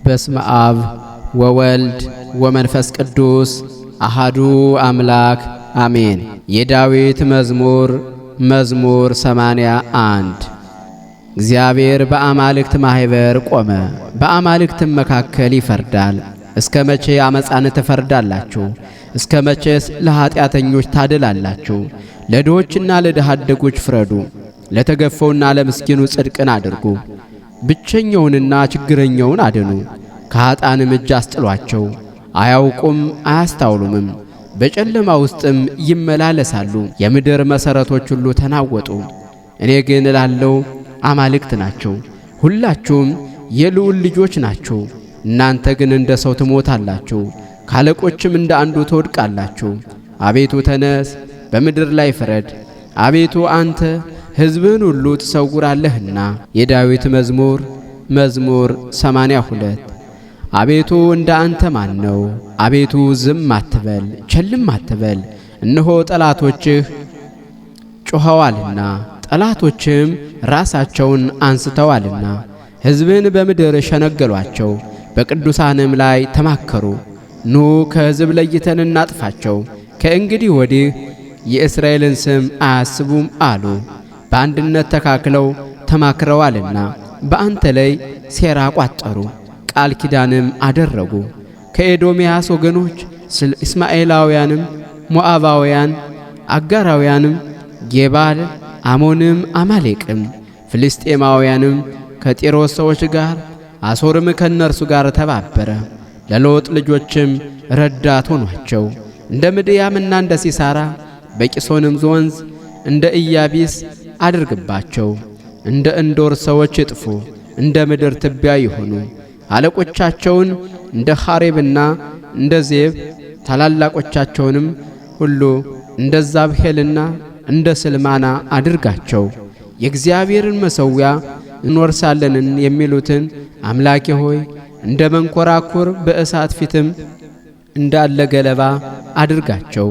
በስመ አብ ወወልድ ወመንፈስ ቅዱስ አሃዱ አምላክ አሜን። የዳዊት መዝሙር 81 እግዚአብሔር በአማልክት ማህበር ቆመ፣ በአማልክትም መካከል ይፈርዳል። እስከ መቼ አመፃን ትፈርዳላችሁ? እስከ መቼስ ለኃጢአተኞች ታደላላችሁ? ለድሆችና ለድሃ አደጎች ፍረዱ፣ ለተገፈውና ለምስኪኑ ጽድቅን አድርጉ። ብቸኛውንና ችግረኛውን አድኑ፣ ከኃጥአንም እጅ አስጥሏቸው። አያውቁም አያስተውሉምም፣ በጨለማ ውስጥም ይመላለሳሉ። የምድር መሠረቶች ሁሉ ተናወጡ። እኔ ግን እላለሁ አማልክት ናቸው፣ ሁላችሁም የልዑል ልጆች ናችሁ። እናንተ ግን እንደ ሰው ትሞታላችሁ፣ ካለቆችም እንደ አንዱ ትወድቃላችሁ። አቤቱ ተነስ፣ በምድር ላይ ፍረድ። አቤቱ አንተ ሕዝብህን ሁሉ ትሰውራለህና። የዳዊት መዝሙር 82 አቤቱ እንደ አንተ ማን ነው? አቤቱ ዝም አትበል፣ ቸልም አትበል። እነሆ ጠላቶችህ ጮኸዋልና፣ ጠላቶችም ራሳቸውን አንስተዋልና። ሕዝብን በምድር ሸነገሏቸው፣ በቅዱሳንም ላይ ተማከሩ። ኑ ከሕዝብ ለይተን እናጥፋቸው፣ ከእንግዲህ ወዲህ የእስራኤልን ስም አያስቡም አሉ። በአንድነት ተካክለው ተማክረዋልና በአንተ ላይ ሴራ ቋጠሩ፣ ቃል ኪዳንም አደረጉ። ከኤዶምያስ ወገኖች እስማኤላውያንም፣ ሞዓባውያን፣ አጋራውያንም፣ ጌባል፣ አሞንም፣ አማሌቅም፣ ፍልስጤማውያንም ከጢሮስ ሰዎች ጋር፣ አሦርም ከእነርሱ ጋር ተባበረ። ለሎጥ ልጆችም ረዳት ሆኗቸው። እንደ ምድያምና እንደ ሲሳራ በቂሶንም ወንዝ እንደ ኢያቢስ አድርግባቸው። እንደ እንዶር ሰዎች ይጥፉ፣ እንደ ምድር ትቢያ ይሁኑ። አለቆቻቸውን እንደ ኻሬብና እንደ ዜብ፣ ታላላቆቻቸውንም ሁሉ እንደ ዛብሄልና እንደ ስልማና አድርጋቸው። የእግዚአብሔርን መሠዊያ እንወርሳለንን የሚሉትን አምላኬ ሆይ እንደ መንኰራኵር በእሳት ፊትም እንዳለ ገለባ አድርጋቸው።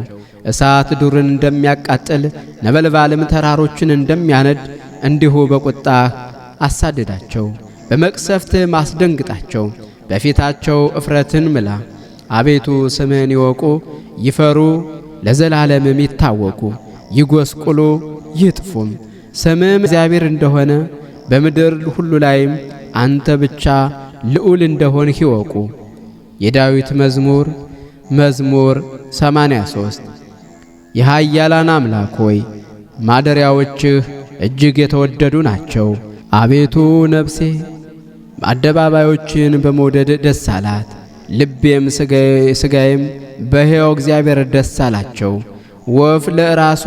እሳት ዱርን እንደሚያቃጥል ነበልባልም ተራሮችን እንደሚያነድ እንዲሁ በቁጣህ አሳድዳቸው፣ በመቅሰፍትም አስደንግጣቸው። በፊታቸው እፍረትን ምላ። አቤቱ ስምህን ይወቁ ይፈሩ፣ ለዘላለምም ይታወቁ። ይጐስቁሉ ይጥፉም። ስምህም እግዚአብሔር እንደሆነ በምድር ሁሉ ላይም አንተ ብቻ ልዑል እንደሆንህ ይወቁ። የዳዊት መዝሙር 83 የኃያላን አምላክ ሆይ ማደሪያዎችህ እጅግ የተወደዱ ናቸው። አቤቱ ነፍሴ አደባባዮችን በመውደድ ደስ አላት። ልቤም ሥጋዬም በሕያው እግዚአብሔር ደስ አላቸው። ወፍ ለራሷ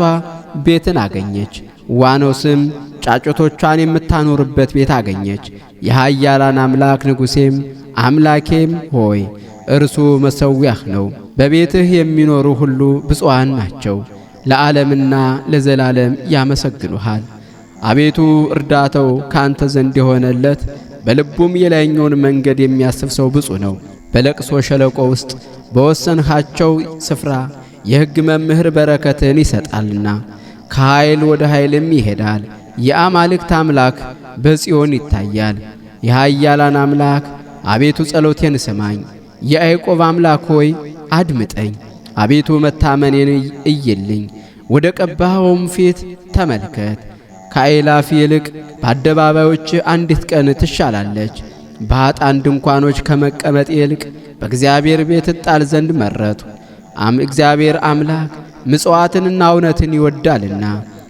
ቤትን አገኘች፣ ዋኖስም ጫጩቶቿን የምታኖርበት ቤት አገኘች። የኃያላን አምላክ ንጉሴም አምላኬም ሆይ እርሱ መሠዊያህ ነው። በቤትህ የሚኖሩ ሁሉ ብፁዓን ናቸው፣ ለዓለምና ለዘላለም ያመሰግኑሃል። አቤቱ እርዳታው ካንተ ዘንድ የሆነለት በልቡም የላይኛውን መንገድ የሚያስብ ሰው ብፁዕ ነው። በለቅሶ ሸለቆ ውስጥ በወሰንሃቸው ስፍራ የሕግ መምህር በረከትን ይሰጣልና ከኃይል ወደ ኃይልም ይሄዳል። የአማልክት አምላክ በጽዮን ይታያል። የኃያላን አምላክ አቤቱ ጸሎቴን ስማኝ። የያዕቆብ አምላክ ሆይ አድምጠኝ። አቤቱ መታመኔን እይልኝ፣ ወደ ቀባኸውም ፊት ተመልከት። ከአእላፍ ይልቅ በአደባባዮች አንዲት ቀን ትሻላለች። በኃጥአን ድንኳኖች ከመቀመጥ ይልቅ በእግዚአብሔር ቤት እጣል ዘንድ መረጡ። እግዚአብሔር አምላክ ምጽዋትንና እውነትን ይወዳልና፣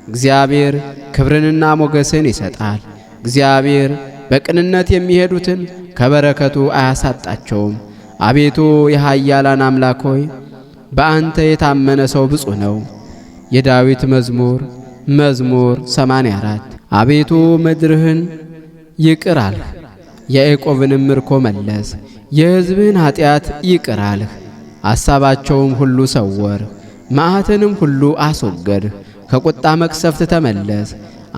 እግዚአብሔር ክብርንና ሞገስን ይሰጣል። እግዚአብሔር በቅንነት የሚሄዱትን ከበረከቱ አያሳጣቸውም። አቤቱ የኃያላን አምላክ ሆይ በአንተ የታመነ ሰው ብፁዕ ነው። የዳዊት መዝሙር 84 አቤቱ ምድርህን ይቅር አልህ፣ የያዕቆብንም ምርኮ መለስ። የሕዝብህን ኃጢአት ይቅር አልህ፣ አሳባቸውም ሁሉ ሰወር። መዓትንም ሁሉ አስወገድህ፣ ከቁጣ መቅሰፍት ተመለስ።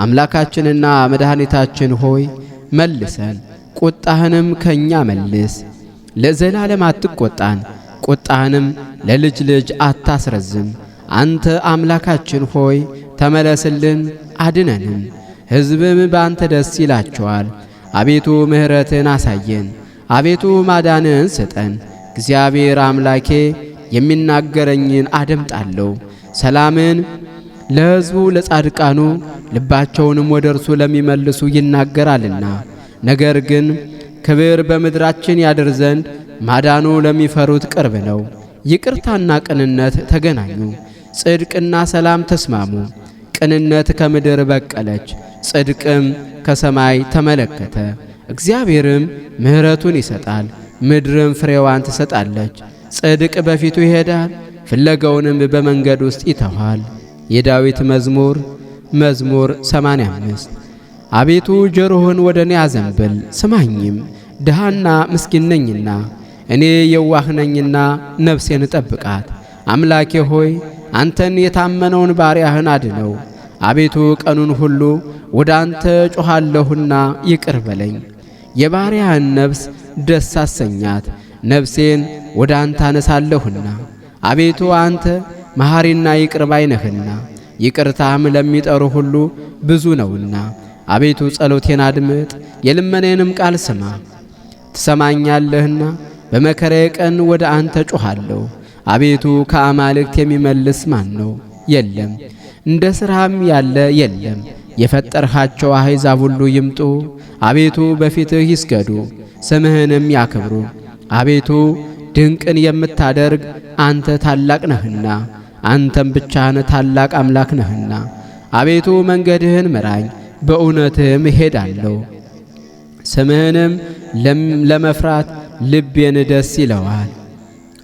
አምላካችንና መድኃኒታችን ሆይ መልሰን፣ ቁጣህንም ከእኛ መልስ። ለዘላለም አትቈጣን፣ ቁጣህንም ለልጅ ልጅ አታስረዝም። አንተ አምላካችን ሆይ ተመለስልን አድነንም። ሕዝብም በአንተ ደስ ይላቸዋል። አቤቱ ምሕረትን አሳየን፣ አቤቱ ማዳንን ስጠን። እግዚአብሔር አምላኬ የሚናገረኝን አደምጣለሁ። ሰላምን ለሕዝቡ ለጻድቃኑ ልባቸውንም ወደ እርሱ ለሚመልሱ ይናገራልና። ነገር ግን ክብር በምድራችን ያድር ዘንድ ማዳኑ ለሚፈሩት ቅርብ ነው። ይቅርታና ቅንነት ተገናኙ፣ ጽድቅና ሰላም ተስማሙ። ቅንነት ከምድር በቀለች፣ ጽድቅም ከሰማይ ተመለከተ። እግዚአብሔርም ምሕረቱን ይሰጣል፣ ምድርም ፍሬዋን ትሰጣለች። ጽድቅ በፊቱ ይሄዳል፣ ፍለጋውንም በመንገድ ውስጥ ይተዋል። የዳዊት መዝሙር 85 አቤቱ ጆሮህን ወደ እኔ አዘንብል፣ ስማኝም። ድሃና ምስኪን ነኝና እኔ የዋህ ነኝና ነፍሴን ጠብቃት። አምላኬ ሆይ አንተን የታመነውን ባሪያህን አድነው። አቤቱ ቀኑን ሁሉ ወደ አንተ ጮኻለሁና ይቅር በለኝ። የባሪያህን ነፍስ ደስ አሰኛት፣ ነፍሴን ወደ አንተ አነሳለሁና። አቤቱ አንተ መሐሪና ይቅር ባይ ነህና ይቅርታም ለሚጠሩ ሁሉ ብዙ ነውና። አቤቱ ጸሎቴን አድምጥ፣ የልመኔንም ቃል ስማ። ትሰማኛለህና በመከራዬ ቀን ወደ አንተ ጮኻለሁ። አቤቱ ከአማልክት የሚመልስ ማን ነው? የለም፣ እንደ ሥራህም ያለ የለም። የፈጠርሃቸው አሕዛብ ሁሉ ይምጡ፣ አቤቱ በፊትህ ይስገዱ፣ ስምህንም ያክብሩ። አቤቱ ድንቅን የምታደርግ አንተ ታላቅ ነህና፣ አንተም ብቻህን ታላቅ አምላክ ነህና። አቤቱ መንገድህን ምራኝ፣ በእውነትህም እሄዳለሁ። ስምህንም ለመፍራት ልቤን ደስ ይለዋል።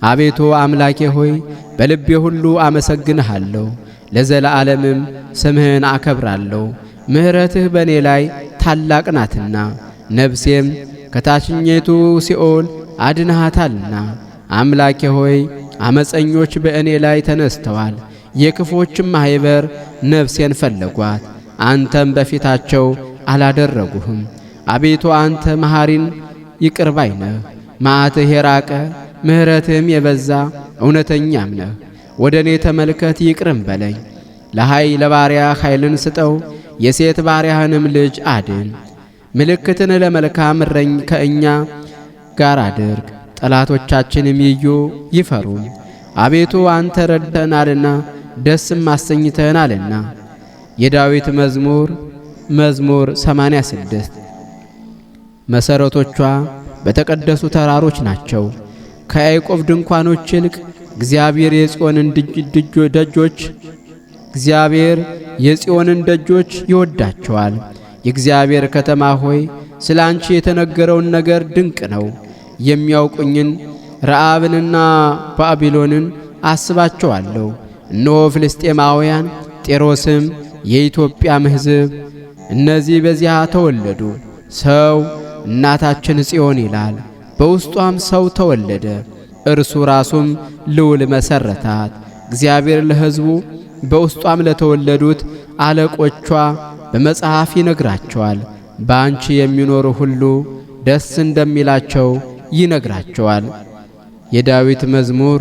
አቤቱ አምላኬ ሆይ በልቤ ሁሉ አመሰግንሃለሁ፣ ለዘለዓለምም ስምህን አከብራለሁ። ምሕረትህ በእኔ ላይ ታላቅ ናትና፣ ነፍሴም ከታችኛይቱ ሲኦል አድነሃታልና። አምላኬ ሆይ አመፀኞች በእኔ ላይ ተነስተዋል፣ የክፎችም ማኅበር ነፍሴን ፈለጓት፣ አንተም በፊታቸው አላደረጉህም። አቤቱ አንተ መሐሪን ይቅር ባይ ነህ፣ መዓትህ የራቀ ምሕረትህም የበዛ እውነተኛም ነህ። ወደ እኔ ተመልከት ይቅርም በለኝ። ለባሪያህ ኃይልን ስጠው፣ የሴት ባሪያህንም ልጅ አድን። ምልክትን ለመልካም እረኝ ከእኛ ጋር አድርግ፣ ጠላቶቻችንም ይዩ ይፈሩም። አቤቱ አንተ ረድተናልና ደስም አሰኝተናልና። የዳዊት መዝሙር 86 መሠረቶቿ በተቀደሱ ተራሮች ናቸው። ከያዕቆብ ድንኳኖች ይልቅ እግዚአብሔር የጽዮንን ደጆች ይወዳቸዋል። የእግዚአብሔር ከተማ ሆይ ስለ አንቺ የተነገረውን ነገር ድንቅ ነው። የሚያውቁኝን ረዓብንና ባቢሎንን አስባቸዋለሁ። እነሆ ፍልስጤማውያን ጤሮስም የኢትዮጵያም ሕዝብ እነዚህ በዚያ ተወለዱ። ሰው እናታችን ጽዮን ይላል፣ በውስጧም ሰው ተወለደ፣ እርሱ ራሱም ልዑል መሠረታት። እግዚአብሔር ለሕዝቡ በውስጧም ለተወለዱት አለቆቿ በመጽሐፍ ይነግራቸዋል። በአንቺ የሚኖሩ ሁሉ ደስ እንደሚላቸው ይነግራቸዋል። የዳዊት መዝሙር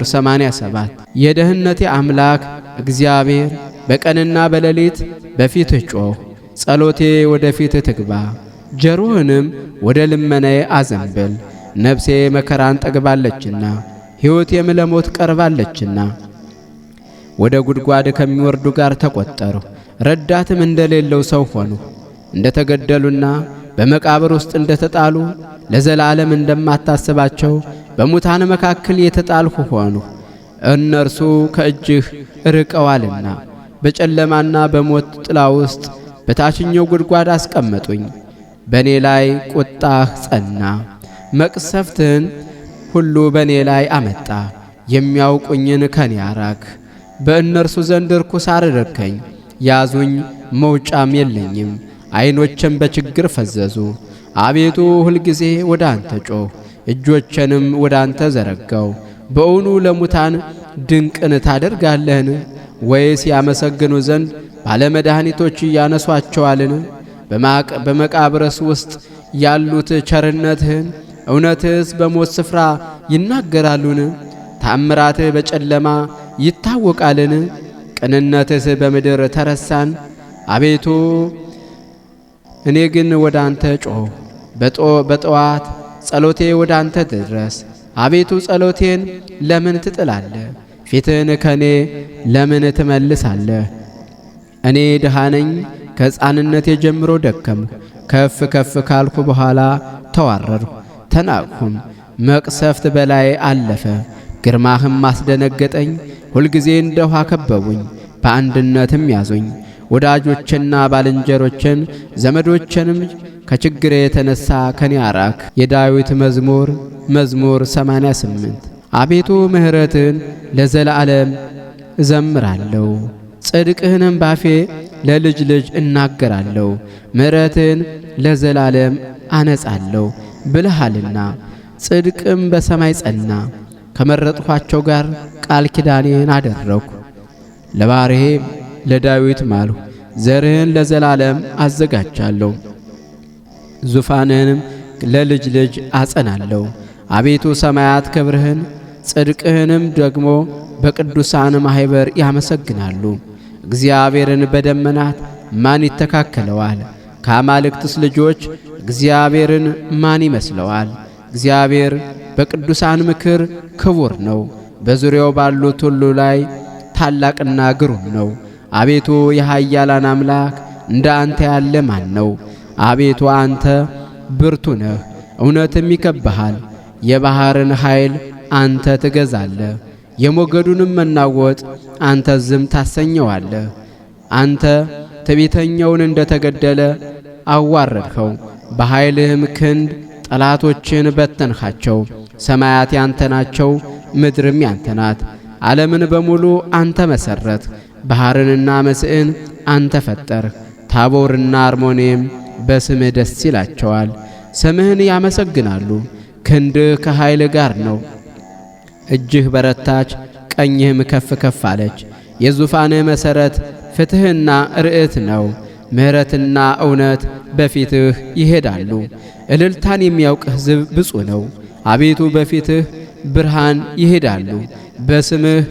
87 የደህንነቴ አምላክ እግዚአብሔር በቀንና በሌሊት በፊትህ ጮኽ። ጸሎቴ ወደ ፊትህ ትግባ፣ ጆሮህንም ወደ ልመናዬ አዘንብል። ነፍሴ መከራን ጠግባለችና ሕይወቴም ለሞት ቀርባለችና ወደ ጉድጓድ ከሚወርዱ ጋር ተቈጠርሁ። ረዳትም እንደሌለው ሰው ሆንሁ። እንደ ተገደሉና በመቃብር ውስጥ እንደ ተጣሉ ለዘላለም እንደማታስባቸው በሙታን መካከል የተጣልሁ ሆንሁ። እነርሱ ከእጅህ ርቀዋልና በጨለማና በሞት ጥላ ውስጥ በታችኛው ጉድጓድ አስቀመጡኝ። በእኔ ላይ ቁጣህ ጸና፣ መቅሰፍትን ሁሉ በእኔ ላይ አመጣ። የሚያውቁኝን ከኔ አራቅ፣ በእነርሱ ዘንድ ርኩስ አደረግከኝ። ያዙኝ፣ መውጫም የለኝም፣ ዐይኖቼም በችግር ፈዘዙ። አቤቱ ሁልጊዜ ወደ አንተ ጮኽ፣ እጆቼንም ወደ አንተ ዘረጋው። በእውኑ ለሙታን ድንቅን ታደርጋለህን? ወይስ ያመሰግኑ ዘንድ ባለመድኃኒቶች ያነሷቸዋልን? በመቃብርስ ውስጥ ያሉት ቸርነትህን እውነትህስ በሞት ስፍራ ይናገራሉን? ተአምራትህ በጨለማ ይታወቃልን? ቅንነትህስ በምድር ተረሳን? አቤቱ እኔ ግን ወደ አንተ ጮኽሁ፣ በጠዋት ጸሎቴ ወደ አንተ ድረስ። አቤቱ ጸሎቴን ለምን ትጥላለህ? ፊትህን ከኔ ለምን ትመልሳለህ? እኔ ድሃ ነኝ፣ ከሕፃንነቴ ጀምሮ ደከምሁ። ከፍ ከፍ ካልኩ በኋላ ተዋረድሁ፣ ተናቅሁም። መቅሰፍት በላይ አለፈ፣ ግርማህም አስደነገጠኝ። ሁልጊዜ እንደ ውሃ ከበቡኝ፣ በአንድነትም ያዙኝ። ወዳጆችና ባልንጀሮችን ዘመዶችንም ከችግሬ የተነሳ ከኔ አራክ። የዳዊት መዝሙር 88። አቤቱ ምሕረትን ለዘላለም እዘምራለሁ፣ ጽድቅህንም ባፌ ለልጅ ልጅ እናገራለሁ። ምሕረትን ለዘላለም አነጻለሁ ብለሃልና፣ ጽድቅም በሰማይ ጸና። ከመረጥኋቸው ጋር ቃል ኪዳኔን አደረግሁ። ለባሪያዬ ለዳዊት ማልሁ፣ ዘርህን ለዘላለም አዘጋጃለሁ፣ ዙፋንህንም ለልጅ ልጅ አጸናለሁ። አቤቱ ሰማያት ክብርህን ጽድቅህንም ደግሞ በቅዱሳን ማኅበር ያመሰግናሉ። እግዚአብሔርን በደመናት ማን ይተካከለዋል? ከአማልክትስ ልጆች እግዚአብሔርን ማን ይመስለዋል? እግዚአብሔር በቅዱሳን ምክር ክቡር ነው፣ በዙሪያው ባሉት ሁሉ ላይ ታላቅና ግሩም ነው። አቤቱ የኃያላን አምላክ እንደ አንተ ያለ ማን ነው? አቤቱ አንተ ብርቱ ነህ፣ እውነትም ይከብብሃል። የባሕርን ኃይል አንተ ትገዛለህ፣ የሞገዱንም መናወጥ አንተ ዝም ታሰኘዋለህ። አንተ ትዕቢተኛውን እንደ ተገደለ አዋረድኸው፣ በኃይልህም ክንድ ጠላቶችን በተንኻቸው። ሰማያት ያንተ ናቸው፣ ምድርም ያንተ ናት። ዓለምን በሙሉ አንተ መሠረት፣ ባሕርንና መስዕን አንተ ፈጠርህ። ታቦርና አርሞኔም በስምህ ደስ ይላቸዋል፣ ስምህን ያመሰግናሉ። ክንድህ ከኃይል ጋር ነው፣ እጅህ በረታች፣ ቀኝህም ከፍ ከፍ አለች። የዙፋንህ መሠረት ፍትሕና ርዕት ነው፣ ምሕረትና እውነት በፊትህ ይሄዳሉ። እልልታን የሚያውቅ ሕዝብ ብፁዕ ነው። አቤቱ በፊትህ ብርሃን ይሄዳሉ፣ በስምህ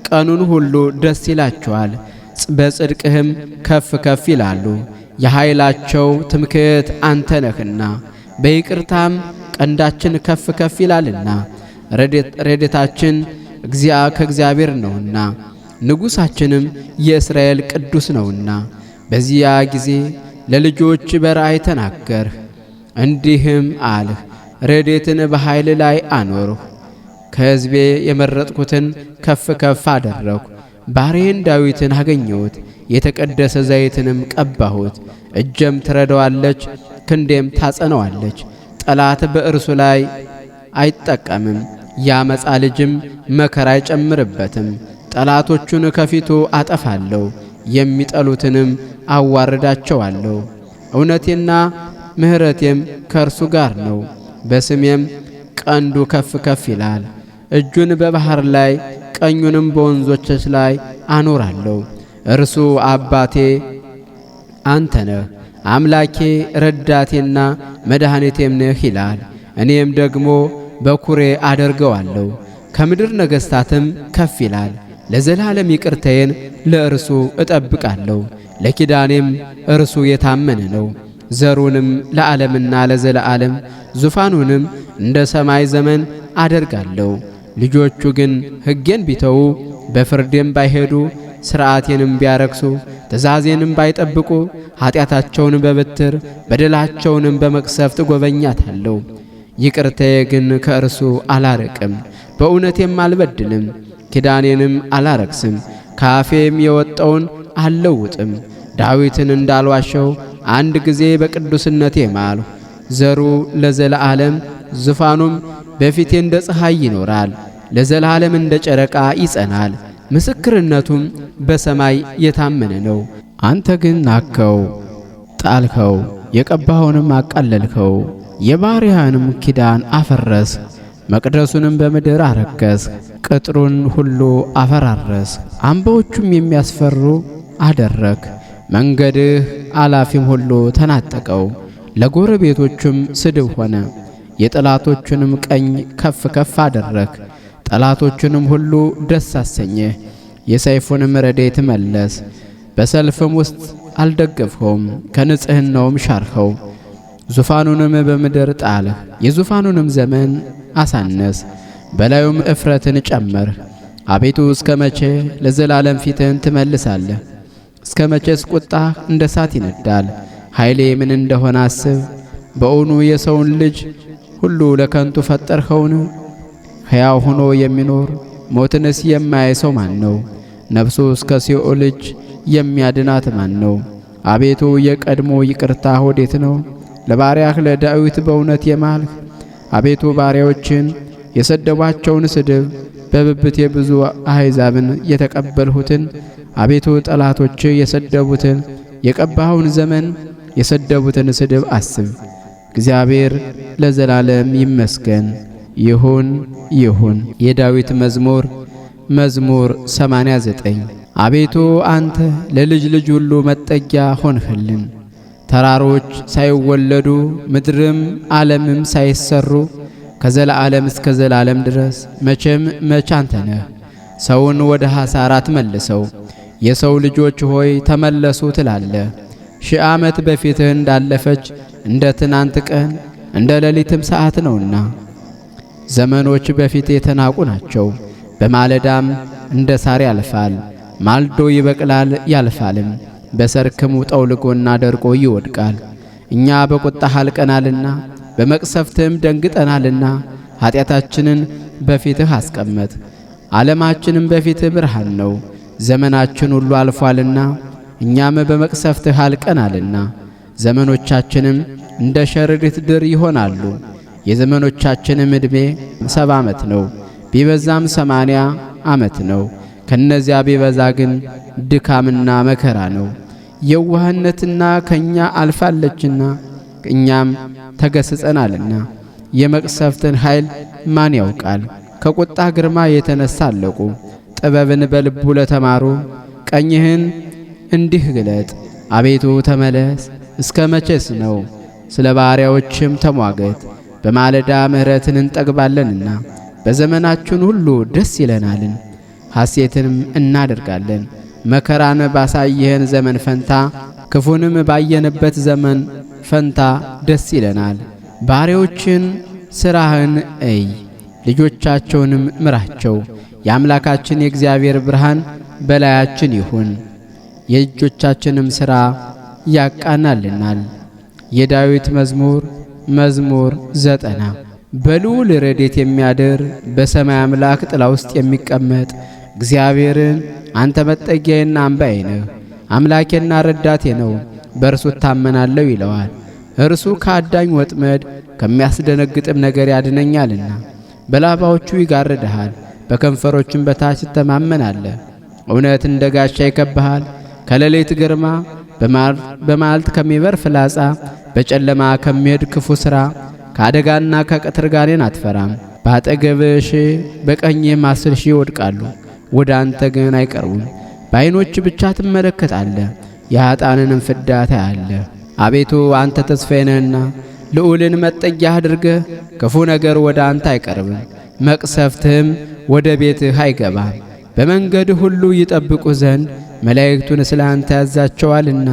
ቀኑን ሁሉ ደስ ይላቸዋል፣ በጽድቅህም ከፍ ከፍ ይላሉ። የኃይላቸው ትምክህት አንተ ነህና በይቅርታም ቀንዳችን ከፍ ከፍ ይላልና። ረድኤታችን ከእግዚአብሔር ነውና ንጉሣችንም የእስራኤል ቅዱስ ነውና። በዚያ ጊዜ ለልጆች በራእይ ተናገርህ፣ እንዲህም አልህ፣ ረድኤትን በኃይል ላይ አኖርሁ። ከሕዝቤ የመረጥኩትን ከፍ ከፍ አደረግሁ። ባሪያዬን ዳዊትን አገኘሁት፣ የተቀደሰ ዘይትንም ቀባሁት። እጄም ትረዳዋለች፣ ክንዴም ታጸነዋለች። ጠላት በእርሱ ላይ አይጠቀምም፣ ያመፃ ልጅም መከራ አይጨምርበትም። ጠላቶቹን ከፊቱ አጠፋለሁ፣ የሚጠሉትንም አዋርዳቸዋለሁ። እውነቴና ምሕረቴም ከእርሱ ጋር ነው፣ በስሜም ቀንዱ ከፍ ከፍ ይላል። እጁን በባሕር ላይ ቀኙንም በወንዞች ላይ አኖራለሁ። እርሱ አባቴ አንተ ነህ፣ አምላኬ ረዳቴና መድኃኒቴም ነህ ይላል። እኔም ደግሞ በኩሬ አደርገዋለሁ፣ ከምድር ነገሥታትም ከፍ ይላል። ለዘላለም ይቅርታዬን ለእርሱ እጠብቃለሁ፣ ለኪዳኔም እርሱ የታመነ ነው። ዘሩንም ለዓለምና ለዘለዓለም ዙፋኑንም እንደ ሰማይ ዘመን አደርጋለሁ። ልጆቹ ግን ሕጌን ቢተዉ በፍርዴም ባይሄዱ ሥርዓቴንም ቢያረክሱ ትእዛዜንም ባይጠብቁ ኀጢአታቸውን በበትር በደላቸውንም በመቅሰፍት ጐበኛታለሁ። ይቅርታዬ ግን ከእርሱ አላርቅም፣ በእውነቴም አልበድልም። ኪዳኔንም አላረክስም፣ ከአፌም የወጣውን አልለውጥም። ዳዊትን እንዳልዋሸው አንድ ጊዜ በቅዱስነቴ ማልሁ። ዘሩ ለዘለዓለም ዙፋኑም በፊቴ እንደ ፀሐይ ይኖራል፣ ለዘላለም እንደ ጨረቃ ይጸናል። ምስክርነቱም በሰማይ የታመነ ነው። አንተ ግን ናቅኸው፣ ጣልኸው፣ የቀባኸውንም አቃለልኸው። የባሪያህንም ኪዳን አፈረስህ፣ መቅደሱንም በምድር አረከስህ። ቅጥሩን ሁሉ አፈራረስህ፣ አምባዎቹም የሚያስፈሩ አደረግህ። መንገድህ አላፊም ሁሉ ተናጠቀው፣ ለጎረቤቶቹም ስድብ ሆነ። የጠላቶቹንም ቀኝ ከፍ ከፍ አደረግህ፣ ጠላቶቹንም ሁሉ ደስ አሰኘህ። የሰይፉንም ረድኤት መለስ፣ በሰልፍም ውስጥ አልደገፍኸውም፣ ከንጽሕናውም ሻርኸው። ዙፋኑንም በምድር ጣልህ። የዙፋኑንም ዘመን አሳነስ፣ በላዩም እፍረትን ጨመርህ። አቤቱ እስከ መቼ ለዘላለም ፊትህን ትመልሳለህ? እስከ መቼስ ቁጣህ እንደ እሳት ይነዳል? ኃይሌ ምን እንደሆነ አስብ። በእውኑ የሰውን ልጅ ሁሉ ለከንቱ ፈጠርኸውን? ሕያው ሆኖ የሚኖር ሞትንስ የማያይ ሰው ማን ነው? ነፍሱ እስከ ሲኦል እጅ የሚያድናት ማን ነው? አቤቱ የቀድሞ ይቅርታህ ወዴት ነው? ለባሪያህ ለዳዊት በእውነት የማልህ። አቤቱ ባሪያዎችን የሰደቧቸውን ስድብ በብብቴ ብዙ አሕዛብን የተቀበልሁትን አቤቱ ጠላቶች የሰደቡትን የቀባኸውን ዘመን የሰደቡትን ስድብ አስብ። እግዚአብሔር ለዘላለም ይመስገን። ይሁን ይሁን። የዳዊት መዝሙር 89 አቤቱ አንተ ለልጅ ልጅ ሁሉ መጠጊያ ሆንህልን። ተራሮች ሳይወለዱ ምድርም ዓለምም ሳይሰሩ ከዘላለም እስከ ዘላለም ድረስ መቼም መች አንተ ነህ። ሰውን ወደ ሐሳር አትመልሰው። የሰው ልጆች ሆይ ተመለሱ ትላለህ። 1000 ዓመት በፊትህ እንዳለፈች እንደ ትናንት ቀን እንደ ሌሊትም ሰዓት ነውና። ዘመኖች በፊት የተናቁ ናቸው። በማለዳም እንደ ሳር ያልፋል፣ ማልዶ ይበቅላል ያልፋልም። በሰርክሙ ጠውልጎና ደርቆ ይወድቃል። እኛ በቁጣህ አልቀናልና በመቅሰፍትም ደንግጠናልና ኃጢአታችንን በፊትህ አስቀመጥ። ዓለማችንም በፊትህ ብርሃን ነው። ዘመናችን ሁሉ አልፏልና እኛም በመቅሰፍትህ አልቀናልና ዘመኖቻችንም እንደ ሸረሪት ድር ይሆናሉ። የዘመኖቻችንም ዕድሜ 70 ዓመት ነው፣ ቢበዛም 80 ዓመት ነው። ከነዚያ ቢበዛ ግን ድካምና መከራ ነው። የዋህነትና ከኛ አልፋለችና እኛም ተገስጸናልና። የመቅሰፍትን ኃይል ማን ያውቃል? ከቁጣ ግርማ የተነሳ አለቁ። ጥበብን በልቡ ለተማሩ ቀኝህን እንዲህ ግለጥ። አቤቱ ተመለስ፣ እስከ መቼስ ነው? ስለ ባሪያዎችም ተሟገት። በማለዳ ምሕረትን እንጠግባለንና በዘመናችን ሁሉ ደስ ይለናልን፣ ሐሴትንም እናደርጋለን። መከራን ባሳየህን ዘመን ፈንታ ክፉንም ባየንበት ዘመን ፈንታ ደስ ይለናል። ባሪያዎችን ሥራህን እይ፣ ልጆቻቸውንም ምራቸው። የአምላካችን የእግዚአብሔር ብርሃን በላያችን ይሁን፣ የእጆቻችንም ሥራ ያቃናልናል። የዳዊት መዝሙር 90 በልዑል ረድኤት የሚያድር በሰማይ አምላክ ጥላ ውስጥ የሚቀመጥ እግዚአብሔርን አንተ መጠጊያዬና አምባዬ ነህ፣ አምላኬና ረዳቴ ነው፣ በእርሱ እታመናለሁ ይለዋል። እርሱ ከአዳኝ ወጥመድ ከሚያስደነግጥም ነገር ያድነኛልና። በላባዎቹ ይጋርድሃል፣ በከንፈሮቹም በታች ትተማመናለህ። እውነት እንደ ጋሻ ይከብሃል። ከሌሊት ግርማ፣ በመዓልት ከሚበር ፍላጻ፣ በጨለማ ከሚሄድ ክፉ ሥራ፣ ከአደጋና ከቀትር ጋኔን አትፈራም። በአጠገብህ 1000 በቀኝህም 10,000 ይወድቃሉ፣ ወደ አንተ ግን አይቀርቡም። በዓይኖች ብቻ ትመለከታለህ፣ የኀጣንንም ፍዳ ታያለህ። አቤቱ አንተ ተስፋዬ ነህና ልዑልን መጠጊያ አድርገህ ክፉ ነገር ወደ አንተ አይቀርብም፣ መቅሰፍትህም ወደ ቤትህ አይገባም። በመንገድህ ሁሉ ይጠብቁ ዘንድ መላእክቱን ስለ አንተ ያዛቸዋልና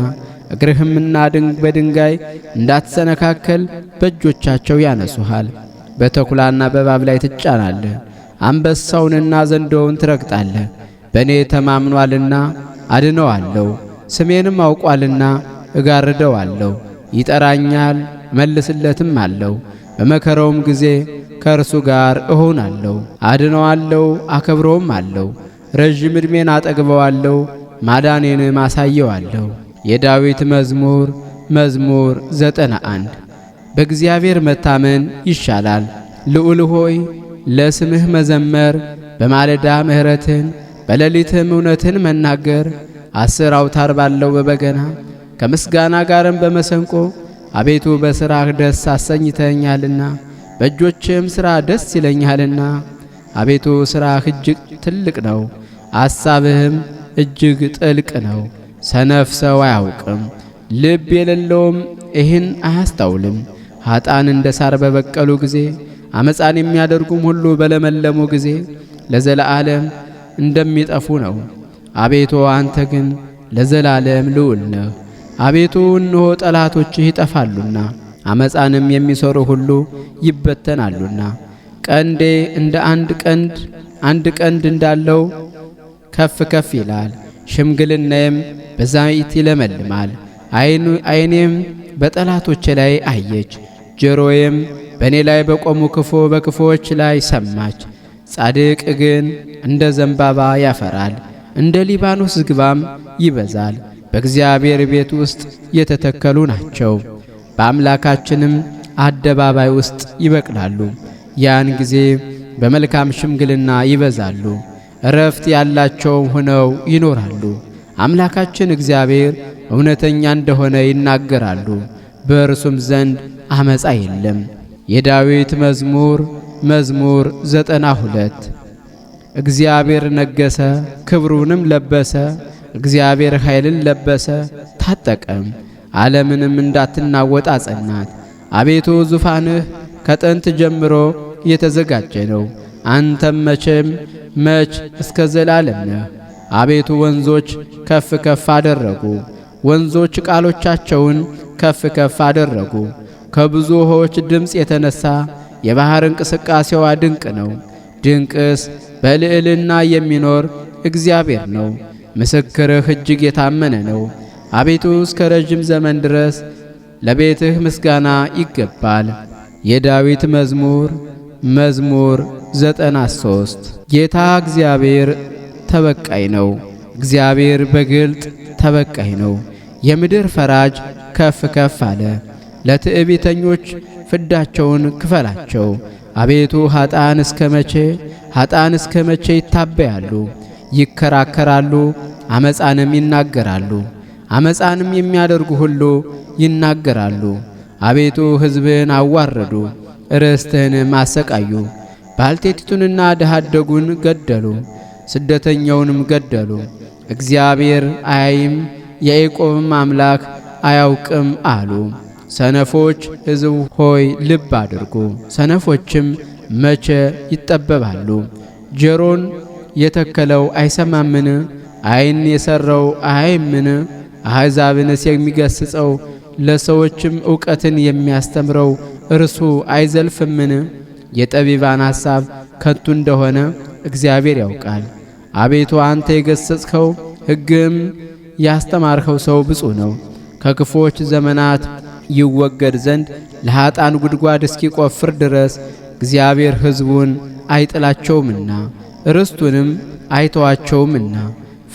እግርህምና በድንጋይ እንዳትሰነካከል በእጆቻቸው ያነሱሃል። በተኩላና በእባብ ላይ ትጫናለህ፣ አንበሳውንና ዘንዶውን ትረግጣለህ። በእኔ ተማምኗልና አድነዋለሁ፣ ስሜንም አውቋልና እጋርደዋለሁ። ይጠራኛል መልስለትም አለው። በመከራውም ጊዜ ከእርሱ ጋር እሆናለሁ። አድነዋለሁ፣ አከብረውም አለው። ረዥም ዕድሜን አጠግበዋለሁ፣ ማዳኔንም አሳየዋለሁ። የዳዊት መዝሙር 91 በእግዚአብሔር መታመን ይሻላል። ልዑል ሆይ ለስምህ መዘመር፣ በማለዳ ምሕረትን በሌሊትም እውነትን መናገር። 10 አውታር ባለው በበገና ከምስጋና ጋርም በመሰንቆ አቤቱ በሥራህ ደስ አሰኝተኛልና በእጆችም ሥራ ደስ ይለኛልና። አቤቱ ሥራህ እጅግ ትልቅ ነው፣ አሳብህም እጅግ ጥልቅ ነው። ሰነፍ ሰው አያውቅም፣ ልብ የሌለውም ይህን አያስተውልም። ኀጣን እንደ ሳር በበቀሉ ጊዜ፣ አመፃን የሚያደርጉም ሁሉ በለመለሙ ጊዜ ለዘላለም እንደሚጠፉ ነው። አቤቱ አንተ ግን ለዘላለም ልዑል ነህ። አቤቱ እነሆ ጠላቶችህ ይጠፋሉና አመፃንም የሚሰሩ ሁሉ ይበተናሉና። ቀንዴ እንደ አንድ ቀንድ እንዳለው ከፍ ከፍ ይላል። ሽምግልናዬም በዛይት ይለመልማል። ዓይኔም በጠላቶቼ ላይ አየች፣ ጆሮዬም በእኔ ላይ በቆሙ በክፉዎች ላይ ሰማች። ጻድቅ ግን እንደ ዘንባባ ያፈራል፣ እንደ ሊባኖስ ዝግባም ይበዛል። በእግዚአብሔር ቤት ውስጥ የተተከሉ ናቸው፣ በአምላካችንም አደባባይ ውስጥ ይበቅላሉ። ያን ጊዜ በመልካም ሽምግልና ይበዛሉ፣ እረፍት ያላቸው ሆነው ይኖራሉ። አምላካችን እግዚአብሔር እውነተኛ እንደሆነ ይናገራሉ፣ በእርሱም ዘንድ አመፃ የለም። የዳዊት መዝሙር 92 እግዚአብሔር ነገሰ፣ ክብሩንም ለበሰ። እግዚአብሔር ኃይልን ለበሰ ታጠቀም፣ ዓለምንም እንዳትናወጥ አጸናት። አቤቱ ዙፋንህ ከጥንት ጀምሮ የተዘጋጀ ነው፣ አንተም መች እስከ ዘላለም ነህ። አቤቱ ወንዞች ከፍ ከፍ አደረጉ፣ ወንዞች ቃሎቻቸውን ከፍ ከፍ አደረጉ። ከብዙ ውኆች ድምፅ የተነሣ የባሕር እንቅስቃሴዋ ድንቅ ነው። ድንቅስ በልዕልና የሚኖር እግዚአብሔር ነው። ምስክርህ እጅግ የታመነ ነው። አቤቱ እስከ ረጅም ዘመን ድረስ ለቤትህ ምስጋና ይገባል። የዳዊት መዝሙር 93 ጌታ እግዚአብሔር ተበቃይ ነው። እግዚአብሔር በግልጥ ተበቃይ ነው። የምድር ፈራጅ ከፍ ከፍ አለ። ለትዕቢተኞች ፍዳቸውን ክፈላቸው። አቤቱ ኃጥአን እስከ መቼ ይታበያሉ? ይከራከራሉ፣ አመፃንም ይናገራሉ። አመፃንም የሚያደርጉ ሁሉ ይናገራሉ። አቤቱ ሕዝብን አዋረዱ፣ ርስትህንም አሰቃዩ። ባልቴቲቱንና ድሃ አደጉን ገደሉ፣ ስደተኛውንም ገደሉ። እግዚአብሔር አያይም፣ የያዕቆብም አምላክ አያውቅም አሉ። ሰነፎች ሕዝብ ሆይ ልብ አድርጉ፣ ሰነፎችም መቼ ይጠበባሉ? ጆሮን የተከለው አይሰማምን? ዓይን የሠራው አያይምን? አሕዛብንስ የሚገሥጸው ለሰዎችም ዕውቀትን የሚያስተምረው እርሱ አይዘልፍምን? የጠቢባን ሐሳብ ከንቱ እንደሆነ እግዚአብሔር ያውቃል። አቤቱ አንተ የገሠጽከው ሕግም ያስተማርኸው ሰው ብፁዕ ነው። ከክፉዎች ዘመናት ይወገድ ዘንድ ለኀጣን ጉድጓድ እስኪቆፍር ድረስ እግዚአብሔር ሕዝቡን አይጥላቸውምና ርስቱንም አይተዋቸውምና።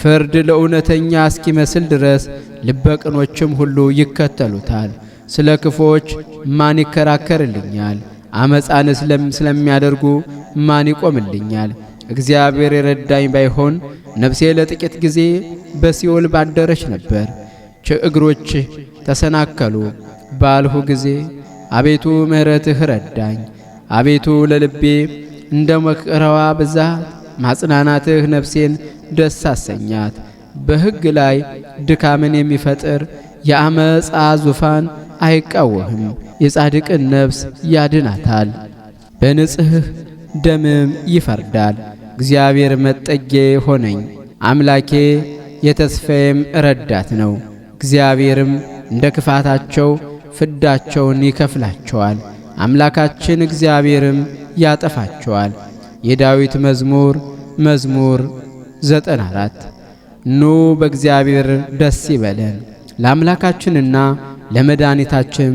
ፍርድ ለእውነተኛ እስኪመስል ድረስ ልበቅኖችም ሁሉ ይከተሉታል። ስለ ክፉዎች ማን ይከራከርልኛል? አመፃን ስለሚያደርጉ ማን ይቆምልኛል? እግዚአብሔር የረዳኝ ባይሆን ነፍሴ ለጥቂት ጊዜ በሲኦል ባደረች ነበር። እግሮች ተሰናከሉ ባልሁ ጊዜ አቤቱ ምሕረትህ ረዳኝ። አቤቱ ለልቤ እንደ መከራዋ ብዛት ማጽናናትህ ነፍሴን ደስ አሰኛት። በሕግ ላይ ድካምን የሚፈጥር የአመፃ ዙፋን አይቃወህም። የጻድቅን ነፍስ ያድናታል፣ በንጽሕ ደምም ይፈርዳል። እግዚአብሔር መጠጊያዬ ሆነኝ፣ አምላኬ የተስፋዬም ረዳት ነው። እግዚአብሔርም እንደ ክፋታቸው ፍዳቸውን ይከፍላቸዋል፣ አምላካችን እግዚአብሔርም ያጠፋቸዋል። የዳዊት መዝሙር 94 ኑ በእግዚአብሔር ደስ ይበለን፣ ለአምላካችንና ለመድኃኒታችን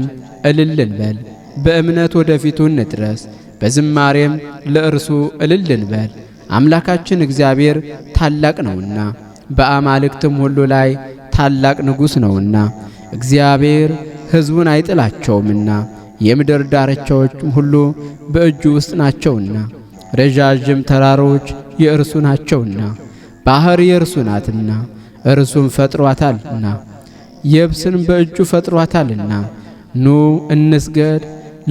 እልል እንበል። በእምነት ወደፊቱ እንድረስ፣ በዝማሬም ለእርሱ እልል እንበል። አምላካችን እግዚአብሔር ታላቅ ነውና በአማልክትም ሁሉ ላይ ታላቅ ንጉሥ ነውና። እግዚአብሔር ሕዝቡን አይጥላቸውምና የምድር ዳርቻዎችም ሁሉ በእጁ ውስጥ ናቸውና። ረዣዥም ተራሮች የእርሱ ናቸውና፣ ባሕር የእርሱ ናትና እርሱም ፈጥሯታልና፣ የብስን በእጁ ፈጥሯታልና። ኑ እንስገድ፣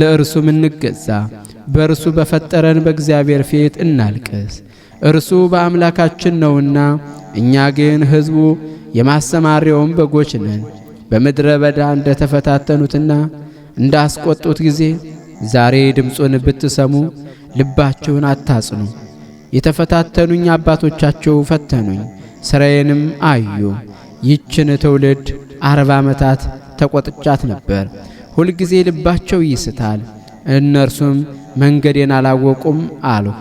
ለእርሱም እንገዛ፣ በእርሱ በፈጠረን በእግዚአብሔር ፊት እናልቅስ። እርሱ በአምላካችን ነውና እኛ ግን ሕዝቡ የማሰማሪያውም በጎች ነን። በምድረ በዳ እንደ ተፈታተኑትና እንዳስቆጡት ጊዜ ዛሬ ድምፁን ብትሰሙ ልባችሁን አታጽኑ። የተፈታተኑኝ አባቶቻቸው ፈተኑኝ፣ ሥራዬንም አዩ። ይችን ትውልድ 40 ዓመታት ተቆጥቻት ነበር። ሁልጊዜ ልባቸው ይስታል። እነርሱም መንገዴን አላወቁም አልሁ።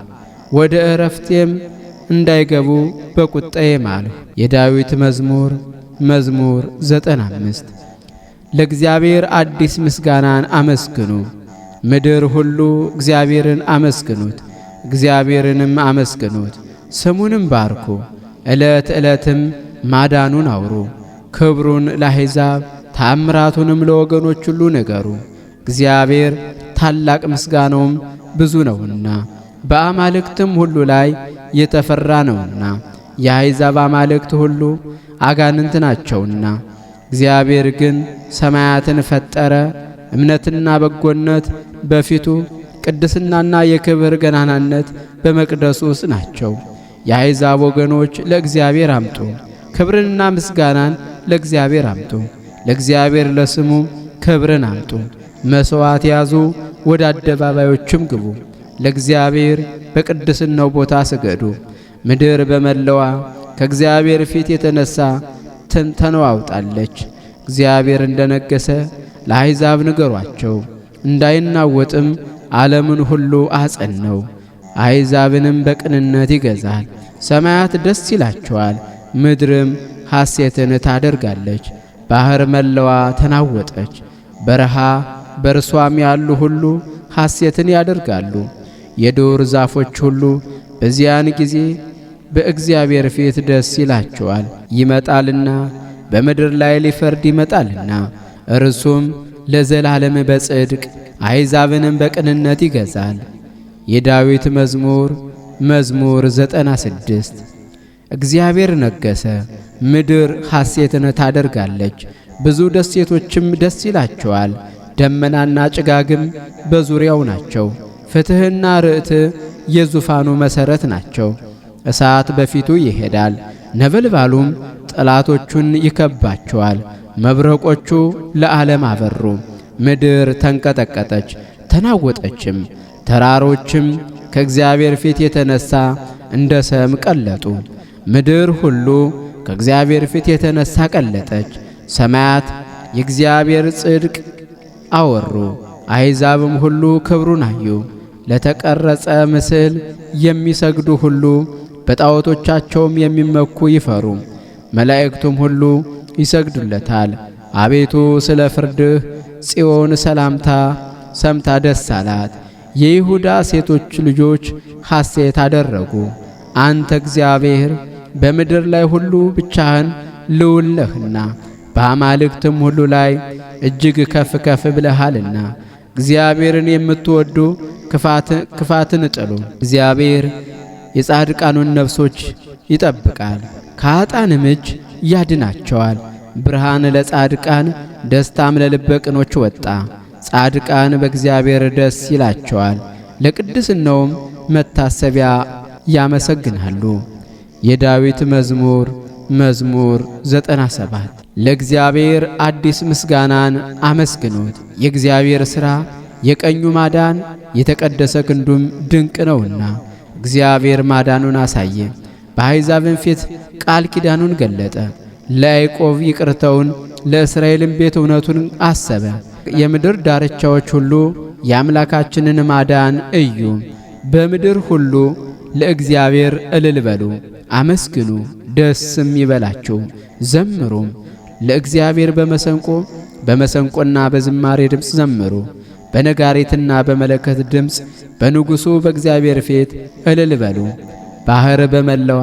ወደ ዕረፍቴም እንዳይገቡ በቁጣዬ ማልሁ። የዳዊት መዝሙር 95 ለእግዚአብሔር አዲስ ምስጋናን አመስግኑ። ምድር ሁሉ እግዚአብሔርን አመስግኑት፣ እግዚአብሔርንም አመስግኑት፣ ስሙንም ባርኩ። ዕለት ዕለትም ማዳኑን አውሩ። ክብሩን ለአሕዛብ ታምራቱንም ለወገኖች ሁሉ ንገሩ። እግዚአብሔር ታላቅ ምስጋናውም ብዙ ነውና በአማልክትም ሁሉ ላይ የተፈራ ነውና። የአሕዛብ አማልክት ሁሉ አጋንንት ናቸውና። እግዚአብሔር ግን ሰማያትን ፈጠረ። እምነትና በጎነት በፊቱ ቅድስናና የክብር ገናናነት በመቅደሱ ውስጥ ናቸው። የአሕዛብ ወገኖች ለእግዚአብሔር አምጡ፣ ክብርንና ምስጋናን ለእግዚአብሔር አምጡ። ለእግዚአብሔር ለስሙ ክብርን አምጡ። መሥዋዕት ያዙ፣ ወደ አደባባዮችም ግቡ። ለእግዚአብሔር በቅድስናው ቦታ ስገዱ። ምድር በመለዋ ከእግዚአብሔር ፊት የተነሣ ተነዋውጣለች። እግዚአብሔር እንደነገሠ ለአሕዛብ ንገሯቸው። እንዳይናወጥም ዓለምን ሁሉ አጸነው። አሕዛብንም በቅንነት ይገዛል። ሰማያት ደስ ይላቸዋል፣ ምድርም ሐሴትን ታደርጋለች። ባሕር መለዋ ተናወጠች፣ በረሃ በእርሷም ያሉ ሁሉ ሐሴትን ያደርጋሉ። የዱር ዛፎች ሁሉ በዚያን ጊዜ በእግዚአብሔር ፊት ደስ ይላቸዋል። ይመጣልና በምድር ላይ ሊፈርድ ይመጣልና፣ እርሱም ለዘላለም በጽድቅ አሕዛብንም በቅንነት ይገዛል። የዳዊት መዝሙር 96 እግዚአብሔር ነገሠ፣ ምድር ሐሴትን ታደርጋለች፣ ብዙ ደሴቶችም ደስ ይላቸዋል። ደመናና ጭጋግም በዙሪያው ናቸው። ፍትሕና ርትዕ የዙፋኑ መሠረት ናቸው። እሳት በፊቱ ይሄዳል፣ ነበልባሉም ጠላቶቹን ይከባቸዋል። መብረቆቹ ለዓለም አበሩ። ምድር ተንቀጠቀጠች ተናወጠችም፣ ተራሮችም ከእግዚአብሔር ፊት የተነሣ እንደ ሰም ቀለጡ። ምድር ሁሉ ከእግዚአብሔር ፊት የተነሣ ቀለጠች። ሰማያት የእግዚአብሔር ጽድቅ አወሩ፣ አሕዛብም ሁሉ ክብሩን አዩ። ለተቀረጸ ምስል የሚሰግዱ ሁሉ በጣዖቶቻቸውም የሚመኩ ይፈሩ። መላእክቱም ሁሉ ይሰግዱለታል። አቤቱ ስለ ፍርድህ ጽዮን ሰላምታ ሰምታ ደስ አላት። የይሁዳ ሴቶች ልጆች ሐሴት አደረጉ። አንተ እግዚአብሔር በምድር ላይ ሁሉ ብቻህን ልዑል ነህና በአማልክትም ሁሉ ላይ እጅግ ከፍ ከፍ ብለሃልና። እግዚአብሔርን የምትወዱ ክፋትን ጥሉ። እግዚአብሔር የጻድቃኑን ነፍሶች ይጠብቃል፣ ከኃጥአንም እጅ ያድናቸዋል። ብርሃን ለጻድቃን ደስታም ለልበ ቅኖች ወጣ። ጻድቃን በእግዚአብሔር ደስ ይላቸዋል፣ ለቅድስናውም መታሰቢያ ያመሰግናሉ። የዳዊት መዝሙር 97 ለእግዚአብሔር አዲስ ምስጋናን አመስግኑት። የእግዚአብሔር ሥራ የቀኙ ማዳን የተቀደሰ ክንዱም ድንቅ ነውና። እግዚአብሔር ማዳኑን አሳየ፣ በአሕዛብም ፊት ቃል ኪዳኑን ገለጠ። ለያዕቆብ ይቅርተውን ለእስራኤልም ቤት እውነቱን አሰበ። የምድር ዳርቻዎች ሁሉ የአምላካችንን ማዳን እዩ። በምድር ሁሉ ለእግዚአብሔር እልል በሉ፣ አመስግኑ፣ ደስም ይበላችሁ፣ ዘምሩም። ለእግዚአብሔር በመሰንቆና በዝማሬ ድምፅ ዘምሩ። በነጋሪትና በመለከት ድምፅ በንጉሡ በእግዚአብሔር ፊት እልል በሉ። ባሕር በመለዋ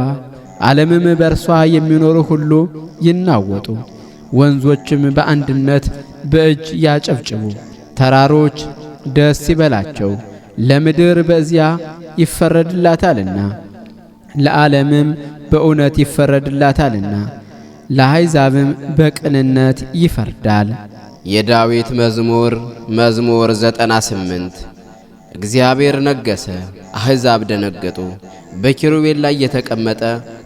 ዓለምም በእርሷ የሚኖሩ ሁሉ ይናወጡ። ወንዞችም በአንድነት በእጅ ያጨብጭቡ። ተራሮች ደስ ይበላቸው፣ ለምድር በዚያ ይፈረድላታልና፣ ለዓለምም በእውነት ይፈረድላታልና፣ ለአሕዛብም በቅንነት ይፈርዳል። የዳዊት መዝሙር 98 እግዚአብሔር ነገሠ፣ አሕዛብ ደነገጡ። በኪሩቤል ላይ የተቀመጠ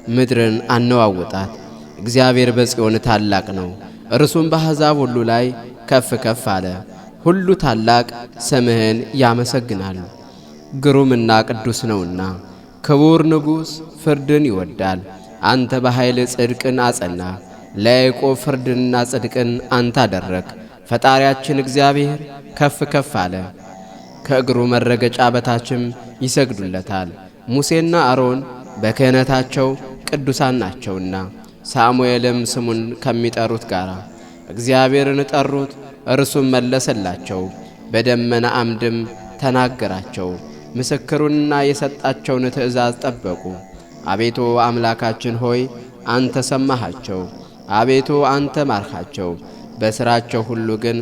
ምድርን አነዋወጣት። እግዚአብሔር በጽዮን ታላቅ ነው፣ እርሱም በአሕዛብ ሁሉ ላይ ከፍ ከፍ አለ። ሁሉ ታላቅ ስምህን ያመሰግናሉ፣ ግሩምና ቅዱስ ነውና። ክቡር ንጉሥ ፍርድን ይወዳል። አንተ በኃይል ጽድቅን አጸና፣ ለያዕቆብ ፍርድንና ጽድቅን አንተ አደረግ። ፈጣሪያችን እግዚአብሔር ከፍ ከፍ አለ። ከእግሩ መረገጫ በታችም ይሰግዱለታል። ሙሴና አሮን በክህነታቸው ቅዱሳን ናቸውና። ሳሙኤልም ስሙን ከሚጠሩት ጋር እግዚአብሔርን ጠሩት፣ እርሱም መለሰላቸው። በደመና አምድም ተናገራቸው። ምስክሩንና የሰጣቸውን ትእዛዝ ጠበቁ። አቤቱ አምላካችን ሆይ አንተ ሰማሃቸው። አቤቱ አንተ ማርካቸው። በሥራቸው ሁሉ ግን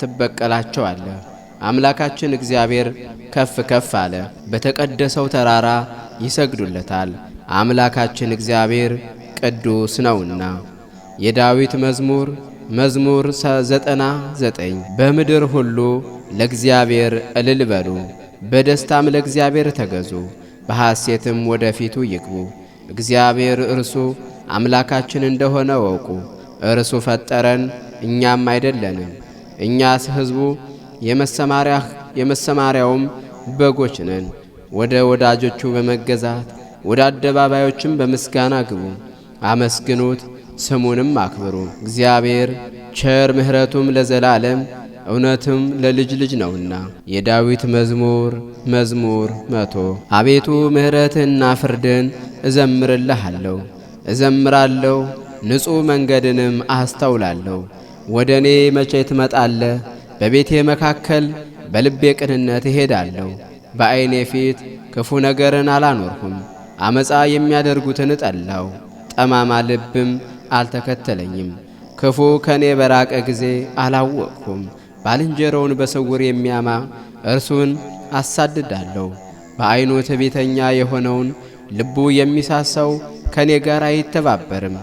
ትበቀላቸዋለህ። አምላካችን እግዚአብሔር ከፍ ከፍ አለ። በተቀደሰው ተራራ ይሰግዱለታል። አምላካችን እግዚአብሔር ቅዱስ ነውና። የዳዊት መዝሙር 99 በምድር ሁሉ ለእግዚአብሔር እልል በሉ፣ በደስታም ለእግዚአብሔር ተገዙ፣ በሐሴትም ወደፊቱ ይግቡ። እግዚአብሔር እርሱ አምላካችን እንደሆነ ወቁ። እርሱ ፈጠረን፣ እኛም አይደለንም። እኛስ ሕዝቡ የመሰማሪያውም በጎች ነን። ወደ ወዳጆቹ በመገዛት ወደ አደባባዮችም በምስጋና ግቡ። አመስግኑት፣ ስሙንም አክብሩ። እግዚአብሔር ቸር፣ ምሕረቱም ለዘላለም እውነትም ለልጅ ልጅ ነውና። የዳዊት መዝሙር 100 አቤቱ ምሕረትህንና ፍርድን እዘምራለሁ፣ ንጹሕ መንገድንም አስተውላለሁ። ወደ እኔ መቼ ትመጣለህ? በቤቴ መካከል በልቤ ቅንነት እሄዳለሁ። በዐይኔ ፊት ክፉ ነገርን አላኖርሁም። አመፃ የሚያደርጉትን ጠላው፣ ጠማማ ልብም አልተከተለኝም። ክፉ ከኔ በራቀ ጊዜ አላወቅሁም። ባልንጀራውን በስውር የሚያማ እርሱን አሳድዳለሁ። በዐይኑ ትዕቢተኛ የሆነውን ልቡ የሚሳሳው ከኔ ጋር አይተባበርም።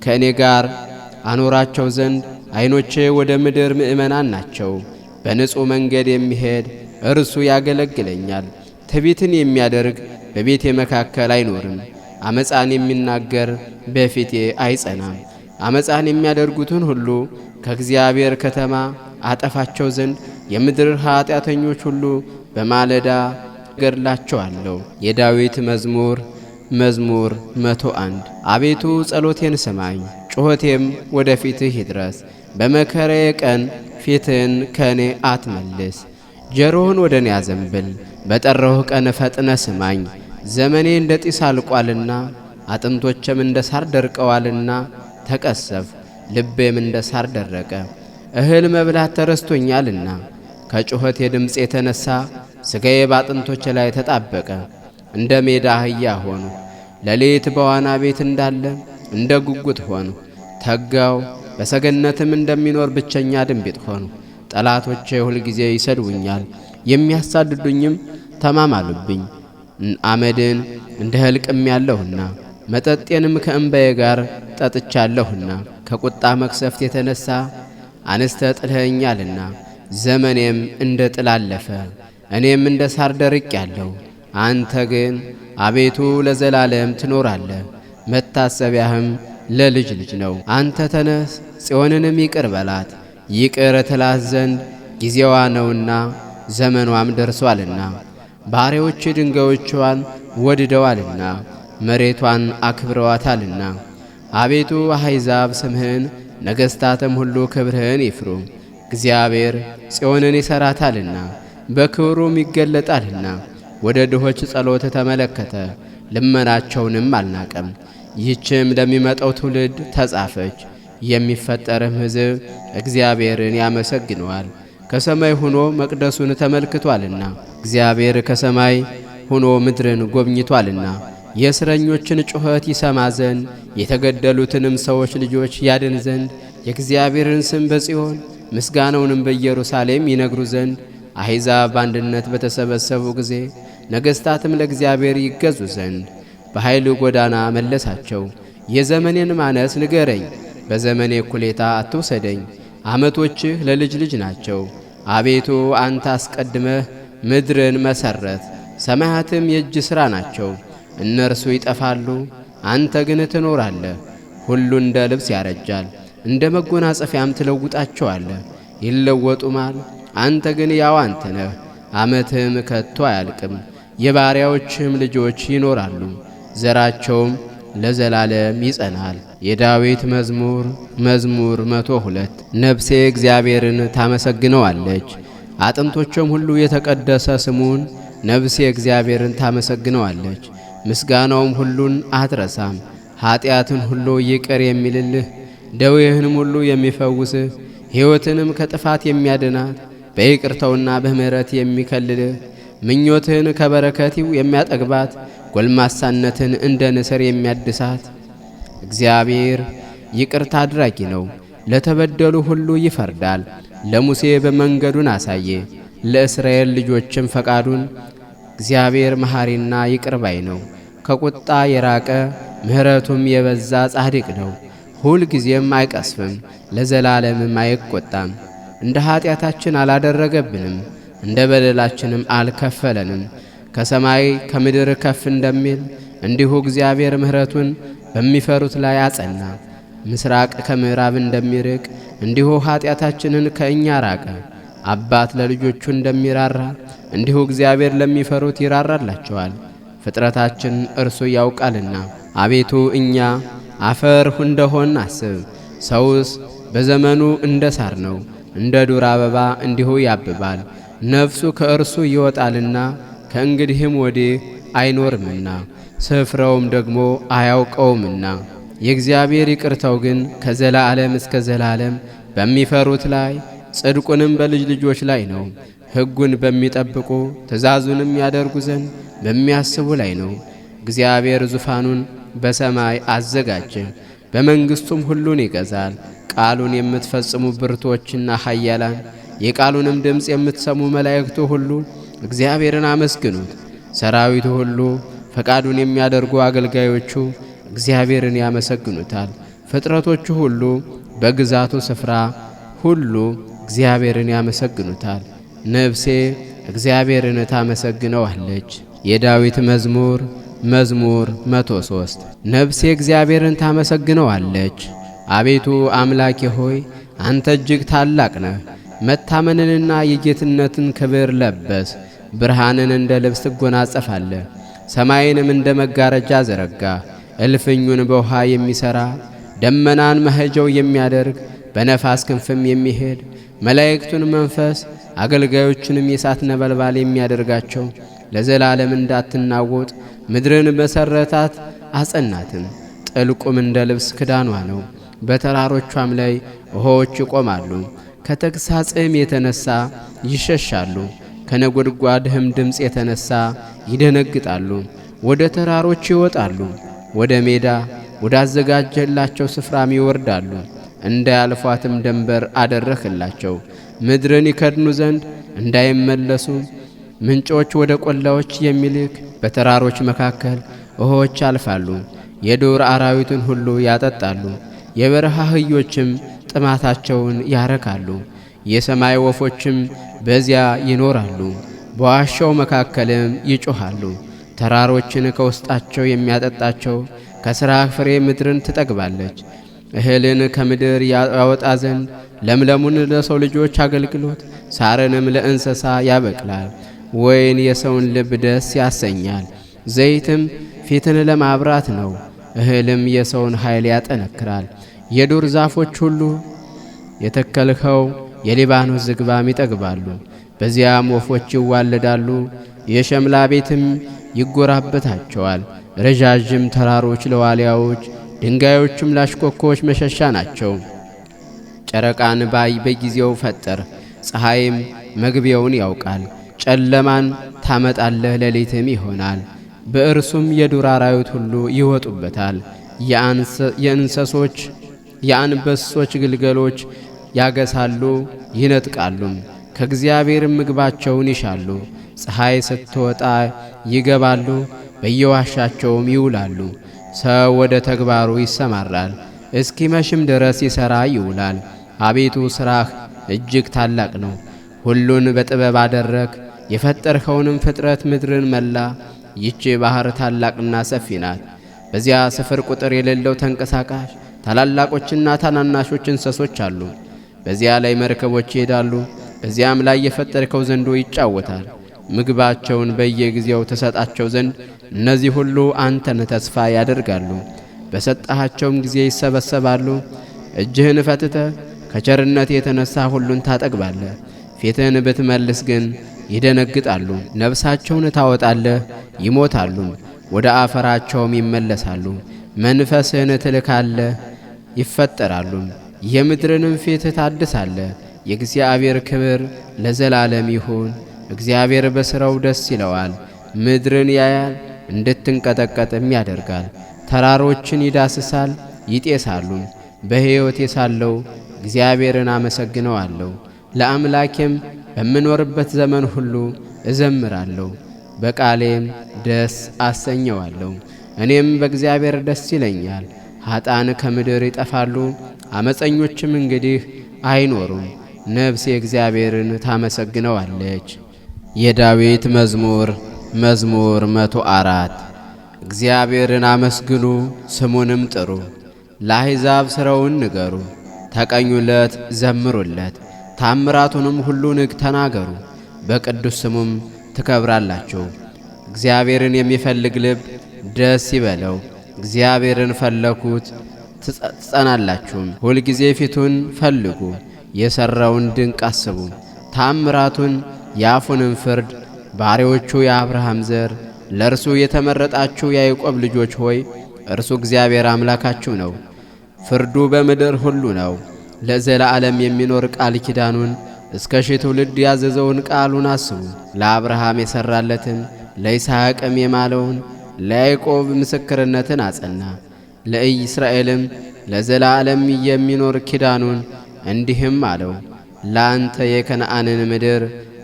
ከእኔ ጋር አኖራቸው ዘንድ ዐይኖቼ ወደ ምድር ምእመናን ናቸው። በንጹሕ መንገድ የሚሄድ እርሱ ያገለግለኛል። ትዕቢትን የሚያደርግ በቤቴ መካከል አይኖርም። አመፃን የሚናገር በፊቴ አይጸናም። አመፃን የሚያደርጉትን ሁሉ ከእግዚአብሔር ከተማ አጠፋቸው ዘንድ የምድር ኀጢአተኞች ሁሉ በማለዳ እገድላቸዋለሁ። የዳዊት መዝሙር 101 አቤቱ ጸሎቴን ስማኝ፣ ጩኸቴም ወደ ፊትህ ይድረስ። በመከራዬ ቀን ፊትህን ከእኔ አትመልስ። ጆሮህን ወደ እኔ አዘንብል፣ በጠራሁህ ቀን ፈጥነ ስማኝ። ዘመኔ እንደ ጢስ አልቋልና አጥንቶቼም እንደ ሳር ደርቀዋልና ተቀሰፍ፣ ልቤም እንደ ሳር ደረቀ። እህል መብላት ተረስቶኛልና ከጩኸቴ ድምፅ የተነሣ ሥጋዬ በአጥንቶቼ ላይ ተጣበቀ። እንደ ሜዳ አህያ ሆኑ፣ ሌሊት በዋና ቤት እንዳለ እንደ ጉጉት ሆኑ። ተጋው፣ በሰገነትም እንደሚኖር ብቸኛ ድንቢጥ ሆኑ። ጠላቶቼ ሁልጊዜ ይሰድቡኛል፣ የሚያሳድዱኝም ተማማሉብኝ። አመድን እንደ ህልቅም ያለሁና መጠጤንም ከእንባዬ ጋር ጠጥቻለሁና ከቁጣ መቅሰፍት የተነሣ አንስተ ጥለኸኛልና ዘመኔም እንደ ጥላ አለፈ፣ እኔም እንደ ሳር ደርቄአለሁ። አንተ ግን አቤቱ ለዘላለም ትኖራለህ፣ መታሰቢያህም ለልጅ ልጅ ነው። አንተ ተነስ፣ ጽዮንንም ይቅር በላት፣ ይቅር ትላት ዘንድ ጊዜዋ ነውና ዘመኗም ደርሷልና። ባሪያዎች ድንጋዮቿን ወድደዋልና መሬቷን አክብረዋታልና። አቤቱ አሕዛብ ስምህን፣ ነገሥታትም ሁሉ ክብርህን ይፍሩ። እግዚአብሔር ጽዮንን ይሠራታልና በክብሩም ይገለጣልና። ወደ ድሆች ጸሎት ተመለከተ፣ ልመናቸውንም አልናቀም። ይህችም ለሚመጣው ትውልድ ተጻፈች። የሚፈጠርም ሕዝብ እግዚአብሔርን ያመሰግነዋል፣ ከሰማይ ሆኖ መቅደሱን ተመልክቷልና። እግዚአብሔር ከሰማይ ሆኖ ምድርን ጎብኝቷልና የእስረኞችን ጩኸት ይሰማ ዘንድ የተገደሉትንም ሰዎች ልጆች ያድን ዘንድ የእግዚአብሔርን ስም በጽዮን ምስጋናውንም በኢየሩሳሌም ይነግሩ ዘንድ አሕዛብ በአንድነት በተሰበሰቡ ጊዜ ነገሥታትም ለእግዚአብሔር ይገዙ ዘንድ በኃይል ጎዳና መለሳቸው። የዘመኔን ማነስ ንገረኝ፣ በዘመኔ እኩሌታ አትውሰደኝ። ዓመቶችህ ለልጅ ልጅ ናቸው። አቤቱ አንተ አስቀድመህ ምድርን መሠረት፣ ሰማያትም የእጅ ሥራ ናቸው። እነርሱ ይጠፋሉ፣ አንተ ግን ትኖራለህ። ሁሉ እንደ ልብስ ያረጃል፣ እንደ መጎናጸፊያም ትለውጣቸዋለህ። ይለወጡማል፣ አንተ ግን ያው አንተ ነህ። ዓመትህም ከቶ አያልቅም። የባሪያዎችህም ልጆች ይኖራሉ፣ ዘራቸውም ለዘላለም ይጸናል። የዳዊት መዝሙር መዝሙር 102 ነፍሴ እግዚአብሔርን ታመሰግነዋለች። አጥንቶቹም ሁሉ የተቀደሰ ስሙን ነፍሴ እግዚአብሔርን ታመሰግነዋለች። ምስጋናውም ሁሉን አትረሳም። ኀጢአትን ሁሉ ይቅር የሚልልህ ደዌህንም ሁሉ የሚፈውስህ ሕይወትንም ከጥፋት የሚያድናት በይቅርታውና በምሕረት የሚከልልህ ምኞትህን ከበረከቲው የሚያጠግባት ጎልማሳነትን እንደ ንስር የሚያድሳት እግዚአብሔር ይቅርታ አድራጊ ነው። ለተበደሉ ሁሉ ይፈርዳል። ለሙሴ በመንገዱን አሳየ፣ ለእስራኤል ልጆችም ፈቃዱን። እግዚአብሔር መሐሪና ይቅር ባይ ነው፣ ከቁጣ የራቀ ምሕረቱም የበዛ ጻድቅ ነው። ሁል ጊዜም አይቀስፍም፣ ለዘላለምም አይቆጣም። እንደ ኀጢአታችን አላደረገብንም፣ እንደ በደላችንም አልከፈለንም። ከሰማይ ከምድር ከፍ እንደሚል እንዲሁ እግዚአብሔር ምሕረቱን በሚፈሩት ላይ አጸና። ምስራቅ ከምዕራብ እንደሚርቅ እንዲሁ ኀጢአታችንን ከእኛ ራቀ። አባት ለልጆቹ እንደሚራራ እንዲሁ እግዚአብሔር ለሚፈሩት ይራራላቸዋል። ፍጥረታችን እርሱ ያውቃልና። አቤቱ እኛ አፈር እንደሆን አስብ። ሰውስ በዘመኑ እንደ ሳር ነው፣ እንደ ዱር አበባ እንዲሁ ያብባል። ነፍሱ ከእርሱ ይወጣልና ከእንግዲህም ወዲህ አይኖርምና ስፍራውም ደግሞ አያውቀውምና። የእግዚአብሔር ይቅርታው ግን ከዘላለም እስከ ዘላለም በሚፈሩት ላይ ጽድቁንም በልጅ ልጆች ላይ ነው። ሕጉን በሚጠብቁ ትእዛዙንም ያደርጉ ዘንድ በሚያስቡ ላይ ነው። እግዚአብሔር ዙፋኑን በሰማይ አዘጋጀ፣ በመንግሥቱም ሁሉን ይገዛል። ቃሉን የምትፈጽሙ ብርቶችና ኃያላን፣ የቃሉንም ድምፅ የምትሰሙ መላእክቱ ሁሉ እግዚአብሔርን አመስግኑት። ሰራዊቱ ሁሉ፣ ፈቃዱን የሚያደርጉ አገልጋዮቹ እግዚአብሔርን ያመሰግኑታል። ፍጥረቶቹ ሁሉ በግዛቱ ስፍራ ሁሉ እግዚአብሔርን ያመሰግኑታል። ነፍሴ እግዚአብሔርን ታመሰግነዋለች። የዳዊት መዝሙር መዝሙር 103 ነፍሴ እግዚአብሔርን ታመሰግነዋለች። አቤቱ አምላኬ ሆይ አንተ እጅግ ታላቅ ነህ። መታመንንና የጌትነትን ክብር ለበስ። ብርሃንን እንደ ልብስ ትጎናጸፋለህ። ሰማይንም እንደ መጋረጃ ዘረጋ። እልፍኙን በውሃ የሚሠራ ደመናን መሄጃው የሚያደርግ በነፋስ ክንፍም የሚሄድ መላእክቱን መንፈስ አገልጋዮቹንም የእሳት ነበልባል የሚያደርጋቸው ለዘላለም እንዳትናወጥ ምድርን መሠረታት አጸናትም። ጥልቁም እንደ ልብስ ክዳኗ ነው። በተራሮቿም ላይ ውኃዎች ይቆማሉ። ከተግሣጽም የተነሣ ይሸሻሉ፣ ከነጐድጓድህም ድምፅ የተነሣ ይደነግጣሉ። ወደ ተራሮች ይወጣሉ፣ ወደ ሜዳ ወዳዘጋጀላቸው ስፍራም ይወርዳሉ። እንዳያልፏትም ደንበር አደረክላቸው፣ ምድርን ይከድኑ ዘንድ እንዳይመለሱ። ምንጮች ወደ ቆላዎች የሚልክ በተራሮች መካከል ውኃዎች ያልፋሉ። የዱር አራዊትን ሁሉ ያጠጣሉ፣ የበረሃ አህዮችም ጥማታቸውን ያረካሉ። የሰማይ ወፎችም በዚያ ይኖራሉ፣ በዋሻው መካከልም ይጮኻሉ። ተራሮችን ከውስጣቸው የሚያጠጣቸው ከሥራህ ፍሬ ምድርን ትጠግባለች። እህልን ከምድር ያወጣ ዘንድ ለምለሙን ለሰው ልጆች አገልግሎት፣ ሳርንም ለእንስሳ ያበቅላል። ወይን የሰውን ልብ ደስ ያሰኛል፣ ዘይትም ፊትን ለማብራት ነው። እህልም የሰውን ኃይል ያጠነክራል። የዱር ዛፎች ሁሉ የተከልኸው የሊባኖስ ዝግባም ይጠግባሉ። በዚያም ወፎች ይዋለዳሉ፣ የሸምላ ቤትም ይጎራበታቸዋል። ረዣዥም ተራሮች ለዋልያዎች፣ ድንጋዮቹም ላሽኮኮች መሸሻ ናቸው። ጨረቃን በጊዜው ፈጠር፣ ፀሐይም መግቢያውን ያውቃል። ጨለማን ታመጣለህ፣ ሌሊትም ይሆናል። በእርሱም የዱር አራዊት ሁሉ ይወጡበታል። የአንበሶች ግልገሎች ያገሳሉ ይነጥቃሉም። ከእግዚአብሔርም ምግባቸውን ይሻሉ። ፀሐይ ስትወጣ ይገባሉ፣ በየዋሻቸውም ይውላሉ። ሰው ወደ ተግባሩ ይሰማራል፣ እስኪመሽም ድረስ ይሠራ ይውላል። አቤቱ ሥራህ እጅግ ታላቅ ነው። ሁሉን በጥበብ አደረግ፣ የፈጠርኸውንም ፍጥረት ምድርን መላ። ይህች ባሕር ታላቅና ሰፊ ናት። በዚያ ስፍር ቁጥር የሌለው ተንቀሳቃሽ ታላላቆችና ታናናሾች እንስሶች አሉ። በዚያ ላይ መርከቦች ይሄዳሉ። በዚያም ላይ የፈጠርከው ዘንዶ ይጫወታል። ምግባቸውን በየጊዜው ተሰጣቸው ዘንድ እነዚህ ሁሉ አንተን ተስፋ ያደርጋሉ። በሰጣሃቸውም ጊዜ ይሰበሰባሉ። እጅህን ፈትተህ ከቸርነት የተነሳ ሁሉን ታጠግባለህ። ፊትህን ብትመልስ ግን ይደነግጣሉ። ነፍሳቸውን ታወጣለህ፣ ይሞታሉ፣ ወደ አፈራቸውም ይመለሳሉ። መንፈስህን ትልካለህ፣ ይፈጠራሉ፣ የምድርንም ፊት ታድሳለህ። የእግዚአብሔር ክብር ለዘላለም ይሁን። እግዚአብሔር በሥራው ደስ ይለዋል። ምድርን ያያል፣ እንድትንቀጠቀጥም ያደርጋል። ተራሮችን ይዳስሳል፣ ይጤሳሉ። በሕይወቴ ሳለሁ እግዚአብሔርን አመሰግነዋለሁ። ለአምላኬም በምኖርበት ዘመን ሁሉ እዘምራለሁ፣ በቃሌም ደስ አሰኘዋለሁ። እኔም በእግዚአብሔር ደስ ይለኛል። ኀጣን ከምድር ይጠፋሉ፣ አመፀኞችም እንግዲህ አይኖሩም። ነፍሴ እግዚአብሔርን ታመሰግነዋለች። የዳዊት መዝሙር 104 እግዚአብሔርን አመስግኑ፣ ስሙንም ጥሩ። ለአሕዛብ ሥራውን ንገሩ፣ ተቀኙለት፣ ዘምሩለት። ታምራቱንም ሁሉ ተናገሩ፣ በቅዱስ ስሙም ትከብራላችሁ። እግዚአብሔርን የሚፈልግ ልብ ደስ ይበለው። እግዚአብሔርን ፈለኩት ትጸናላችሁም። ሁልጊዜ ፊቱን ፈልጉ፣ የሠራውን ድንቅ አስቡ። ታምራቱን የአፉንም ፍርድ። ባሪያዎቹ የአብርሃም ዘር፣ ለእርሱ የተመረጣችሁ የያዕቆብ ልጆች ሆይ እርሱ እግዚአብሔር አምላካችሁ ነው። ፍርዱ በምድር ሁሉ ነው። ለዘላለም የሚኖር ቃል ኪዳኑን እስከ ሺህ ትውልድ ያዘዘውን ቃሉን አስቡ። ለአብርሃም የሠራለትን ለይስሐቅም የማለውን ለያዕቆብ ምስክርነትን አጸና። ለእስራኤልም ለዘላለም የሚኖር ኪዳኑን እንዲህም አለው፣ ለአንተ የከነዓንን ምድር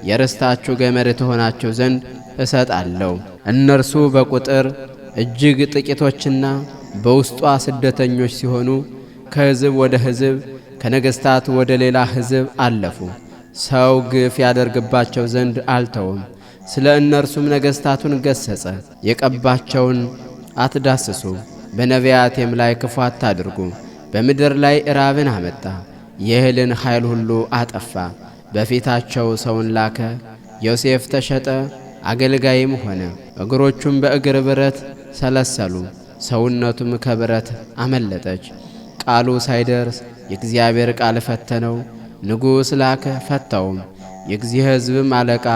የርስታችሁ ገመድ ትሆናቸው ዘንድ እሰጣለሁ። እነርሱ በቁጥር እጅግ ጥቂቶችና በውስጧ ስደተኞች ሲሆኑ ከሕዝብ ወደ ሕዝብ ከነገሥታት ወደ ሌላ ሕዝብ አለፉ። ሰው ግፍ ያደርግባቸው ዘንድ አልተውም። ስለ እነርሱም ነገሥታቱን ገሰጸ። የቀባቸውን አትዳስሱ፣ በነቢያቴም ላይ ክፉ አታድርጉ። በምድር ላይ እራብን አመጣ፣ የእህልን ኃይል ሁሉ አጠፋ። በፊታቸው ሰውን ላከ፣ ዮሴፍ ተሸጠ፣ አገልጋይም ሆነ። እግሮቹም በእግር ብረት ሰለሰሉ፣ ሰውነቱም ከብረት አመለጠች። ቃሉ ሳይደርስ የእግዚአብሔር ቃል ፈተነው። ንጉሥ ላከ፣ ፈታውም። የእግዚአብሔር ሕዝብም አለቃ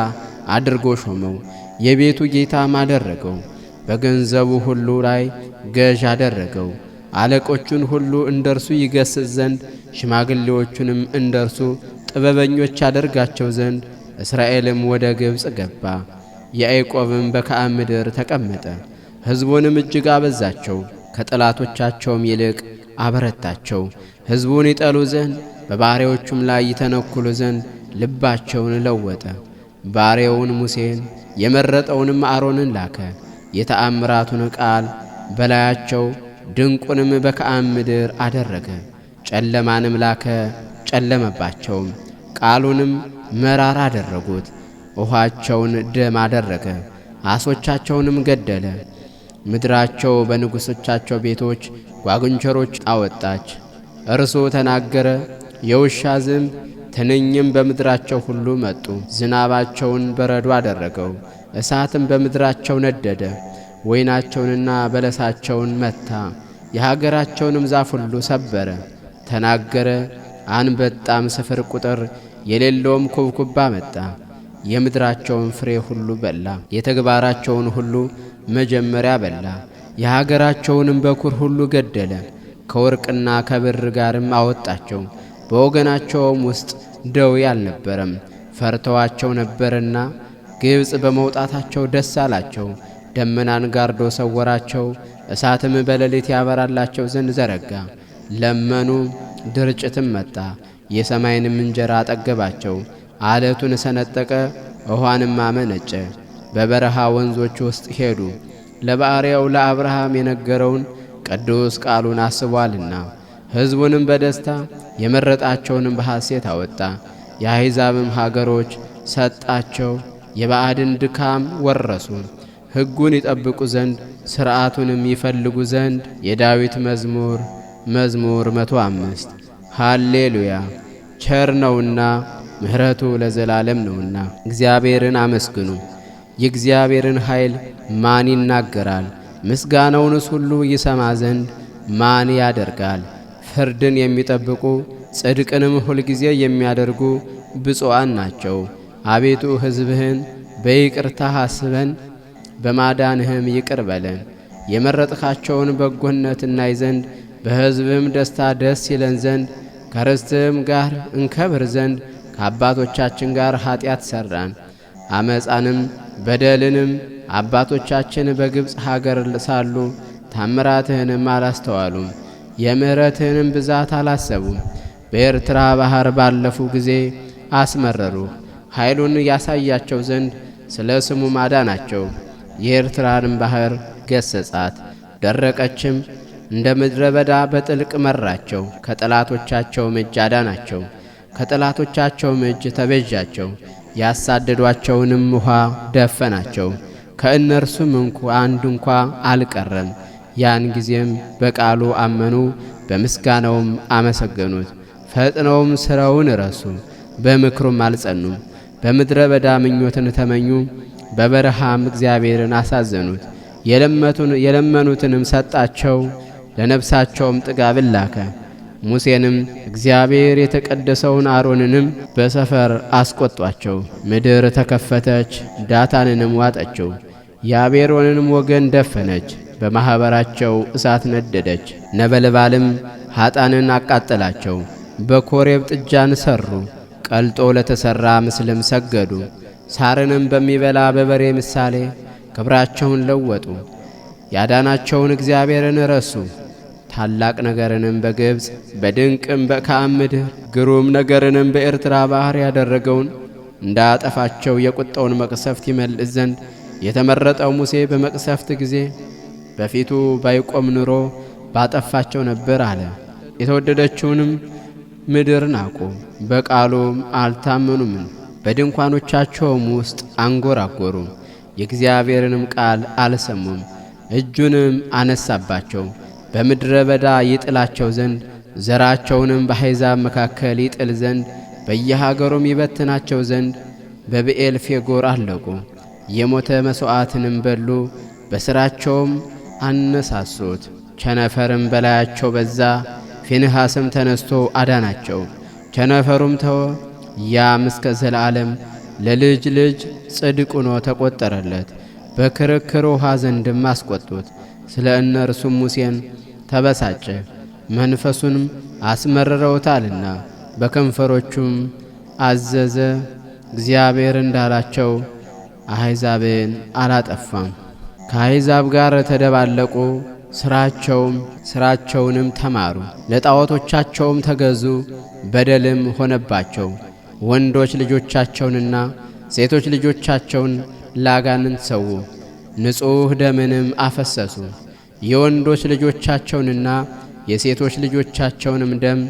አድርጎ ሾመው። የቤቱ ጌታም አደረገው። በገንዘቡ ሁሉ ላይ ገዥ አደረገው። አለቆቹን ሁሉ እንደርሱ ይገስጽ ዘንድ ሽማግሌዎቹንም እንደርሱ ጥበበኞች ያደርጋቸው ዘንድ። እስራኤልም ወደ ግብጽ ገባ። ያዕቆብም በከነዓን ምድር ተቀመጠ። ሕዝቡንም እጅግ አበዛቸው፣ ከጠላቶቻቸውም ይልቅ አበረታቸው። ሕዝቡን ይጠሉ ዘንድ በባሪያዎቹም ላይ ይተነኩሉ ዘንድ ልባቸውን ለወጠ። ባሪያውን ሙሴን የመረጠውንም አሮንን ላከ። የተአምራቱን ቃል በላያቸው ድንቁንም በከነዓን ምድር አደረገ። ጨለማንም ላከ፣ ጨለመባቸውም። ቃሉንም መራራ አደረጉት። ውኃቸውን ደም አደረገ፣ ዓሦቻቸውንም ገደለ። ምድራቸው በንጉሶቻቸው ቤቶች ጓጉንቸሮች አወጣች። እርሱ ተናገረ፣ የውሻ ዝንብ ትንኝም በምድራቸው ሁሉ መጡ። ዝናባቸውን በረዶ አደረገው፣ እሳትም በምድራቸው ነደደ። ወይናቸውንና በለሳቸውን መታ፣ የሀገራቸውንም ዛፍ ሁሉ ሰበረ። ተናገረ፣ አንበጣም ስፍር ቁጥር የሌለውም ኩብኩባ መጣ። የምድራቸውን ፍሬ ሁሉ በላ፣ የተግባራቸውን ሁሉ መጀመሪያ በላ። የሀገራቸውንም በኩር ሁሉ ገደለ። ከወርቅና ከብር ጋርም አወጣቸው። በወገናቸውም ውስጥ ደዌ አልነበረም፣ ፈርተዋቸው ነበርና። ግብጽ በመውጣታቸው ደስ አላቸው። ደመናን ጋርዶ ሰወራቸው፣ እሳትም በሌሊት ያበራላቸው ዘንድ ዘረጋ። ለመኑ፣ ድርጭትም መጣ፣ የሰማይንም እንጀራ አጠገባቸው። አለቱን ሰነጠቀ፣ ውኃንም አመነጨ። በበረሃ ወንዞች ውስጥ ሄዱ። ለባሪያው ለአብርሃም የነገረውን ቅዱስ ቃሉን አስቧልና። ሕዝቡንም በደስታ የመረጣቸውንም በሐሴት አወጣ። የአሕዛብም ሀገሮች ሰጣቸው፣ የባዕድን ድካም ወረሱ። ሕጉን ይጠብቁ ዘንድ ሥርዓቱንም ይፈልጉ ዘንድ። የዳዊት መዝሙር 105 ሃሌሉያ። ቸር ነውና ምሕረቱ ለዘላለም ነውና። እግዚአብሔርን አመስግኑ። የእግዚአብሔርን ኃይል ማን ይናገራል? ምስጋናውንስ ሁሉ ይሰማ ዘንድ ማን ያደርጋል? ፍርድን የሚጠብቁ ጽድቅንም ሁልጊዜ የሚያደርጉ ብፁዓን ናቸው። አቤቱ ሕዝብህን በይቅርታህ አስበን፣ በማዳንህም ይቅር በለን። የመረጥካቸውን በጎነት እናይ ዘንድ በሕዝብህም ደስታ ደስ ይለን ዘንድ ከርስትህም ጋር እንከብር ዘንድ ከአባቶቻችን ጋር ኀጢአት ሠራን፣ አመፃንም በደልንም። አባቶቻችን በግብፅ ሀገር ሳሉ ታምራትህንም አላስተዋሉም፣ የምሕረትህንም ብዛት አላሰቡም። በኤርትራ ባሕር ባለፉ ጊዜ አስመረሩ፣ ኃይሉን ያሳያቸው ዘንድ ስለ ስሙ ማዳናቸው። የኤርትራንም ባሕር ገሰጻት፣ ደረቀችም፣ እንደ ምድረ በዳ በጥልቅ መራቸው። ከጠላቶቻቸውም እጅ አዳናቸው፣ ከጠላቶቻቸውም እጅ ተቤዣቸው። ያሳደዷቸውንም ውኃ ደፈናቸው፣ ከእነርሱም አንድ እንኳ አልቀረም። ያን ጊዜም በቃሉ አመኑ፣ በምስጋናውም አመሰገኑት። ፈጥነውም ሥራውን ረሱ፣ በምክሩም አልጸኑም። በምድረ በዳ ምኞትን ተመኙ፣ በበረሃም እግዚአብሔርን አሳዘኑት። የለመኑትንም ሰጣቸው፣ ለነፍሳቸውም ጥጋብን ላከ። ሙሴንም እግዚአብሔር የተቀደሰውን አሮንንም በሰፈር አስቆጧቸው። ምድር ተከፈተች፣ ዳታንንም ዋጠችው፣ የአቤሮንንም ወገን ደፈነች። በማኅበራቸው እሳት ነደደች፣ ነበልባልም ኀጣንን አቃጠላቸው። በኮሬብ ጥጃን ሠሩ፣ ቀልጦ ለተሠራ ምስልም ሰገዱ። ሳርንም በሚበላ በበሬ ምሳሌ ክብራቸውን ለወጡ። ያዳናቸውን እግዚአብሔርን ረሱ። ታላቅ ነገርንም በግብፅ በድንቅም በካም ምድር ግሩም ነገርንም በኤርትራ ባሕር ያደረገውን እንዳያጠፋቸው የቁጣውን መቅሰፍት ይመልስ ዘንድ የተመረጠው ሙሴ በመቅሰፍት ጊዜ በፊቱ ባይቆም ኑሮ ባጠፋቸው ነበር አለ። የተወደደችውንም ምድር ናቁ፣ በቃሉም አልታመኑም። በድንኳኖቻቸውም ውስጥ አንጎራጎሩ፣ የእግዚአብሔርንም ቃል አልሰሙም። እጁንም አነሳባቸው በምድረ በዳ ይጥላቸው ዘንድ፣ ዘራቸውንም በአሕዛብ መካከል ይጥል ዘንድ፣ በየሀገሩም ይበትናቸው ዘንድ በብኤል ፌጎር አለቁ። የሞተ መሥዋዕትንም በሉ፣ በሥራቸውም አነሳሱት። ቸነፈርም በላያቸው በዛ፣ ፊንሐስም ተነስቶ አዳናቸው። ቸነፈሩም ተወ፣ ያም እስከ ዘለዓለም ለልጅ ልጅ ጽድቅ ሆኖ ተቈጠረለት። በክርክር ውኃ ዘንድም አስቈጡት። ስለ እነርሱም ሙሴን ተበሳጨ፣ መንፈሱንም አስመርረውታልና። በከንፈሮቹም አዘዘ፣ እግዚአብሔር እንዳላቸው አሕዛብን አላጠፋም። ከአሕዛብ ጋር ተደባለቁ፣ ሥራቸውንም ተማሩ። ለጣዖቶቻቸውም ተገዙ፣ በደልም ሆነባቸው። ወንዶች ልጆቻቸውንና ሴቶች ልጆቻቸውን ለአጋንንት ሰዉ፣ ንጹሕ ደምንም አፈሰሱ። የወንዶች ልጆቻቸውንና የሴቶች ልጆቻቸውንም ደም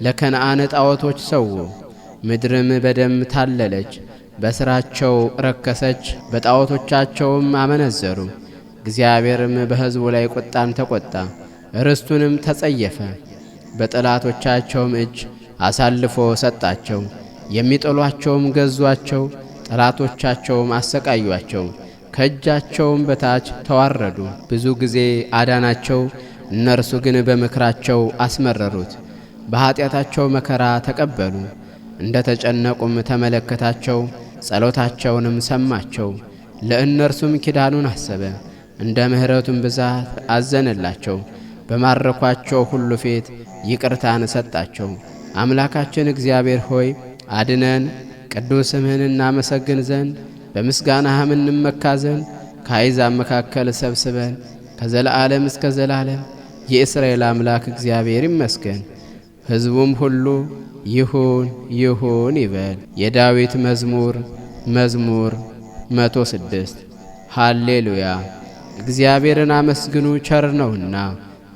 ለከነዓን ጣዖቶች ሰዉ። ምድርም በደም ታለለች፣ በሥራቸው ረከሰች፣ በጣዖቶቻቸውም አመነዘሩ። እግዚአብሔርም በሕዝቡ ላይ ቁጣን ተቈጣ፣ ርስቱንም ተጸየፈ። በጠላቶቻቸውም እጅ አሳልፎ ሰጣቸው። የሚጠሏቸውም ገዟቸው፣ ጠላቶቻቸውም አሰቃዩአቸው። ከእጃቸውም በታች ተዋረዱ። ብዙ ጊዜ አዳናቸው፣ እነርሱ ግን በምክራቸው አስመረሩት። በኀጢአታቸው መከራ ተቀበሉ። እንደ ተጨነቁም ተመለከታቸው፣ ጸሎታቸውንም ሰማቸው። ለእነርሱም ኪዳኑን አሰበ፣ እንደ ምሕረቱም ብዛት አዘነላቸው። በማረኳቸው ሁሉ ፊት ይቅርታን ሰጣቸው። አምላካችን እግዚአብሔር ሆይ አድነን፣ ቅዱስ ስምህን እናመሰግን ዘንድ በምስጋናህም እንመካ ዘንድ ከአሕዛብ መካከል ሰብስበን ከዘለዓለም እስከ ዘላለም የእስራኤል አምላክ እግዚአብሔር ይመስገን። ሕዝቡም ሁሉ ይሁን ይሁን ይበል። የዳዊት መዝሙር 106 ሃሌሉያ። እግዚአብሔርን አመስግኑ፣ ቸር ነውና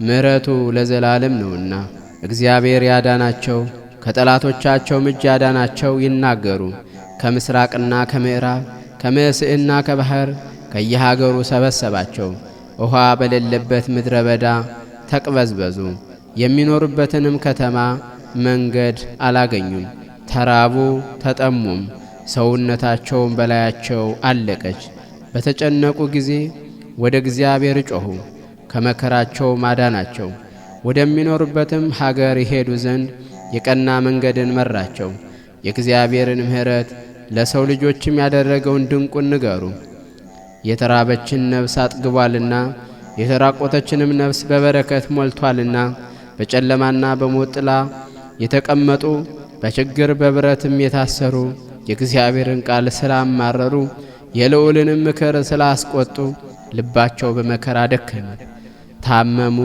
ምሕረቱ ለዘላለም ነውና። እግዚአብሔር ያዳናቸው ከጠላቶቻቸው እጅ ያዳናቸው ይናገሩ። ከምስራቅና ከምዕራብ ከመስዕና ከባሕር ከየሀገሩ ሰበሰባቸው። ውኃ በሌለበት ምድረ በዳ ተቅበዝበዙ። የሚኖሩበትንም ከተማ መንገድ አላገኙም። ተራቡ ተጠሙም፣ ሰውነታቸውም በላያቸው አለቀች። በተጨነቁ ጊዜ ወደ እግዚአብሔር ጮኹ፣ ከመከራቸውም አዳናቸው። ወደሚኖሩበትም ሀገር ይሄዱ ዘንድ የቀና መንገድን መራቸው። የእግዚአብሔርን ምሕረት ለሰው ልጆችም ያደረገውን ድንቁን ንገሩ። የተራበችን ነፍስ አጥግቧልና የተራቆተችንም ነፍስ በበረከት ሞልቷልና። በጨለማና በሞት ጥላ የተቀመጡ በችግር በብረትም የታሰሩ የእግዚአብሔርን ቃል ስላማረሩ የልዑልንም ምክር ስላስቆጡ ልባቸው በመከራ ደከመ፣ ታመሙ፣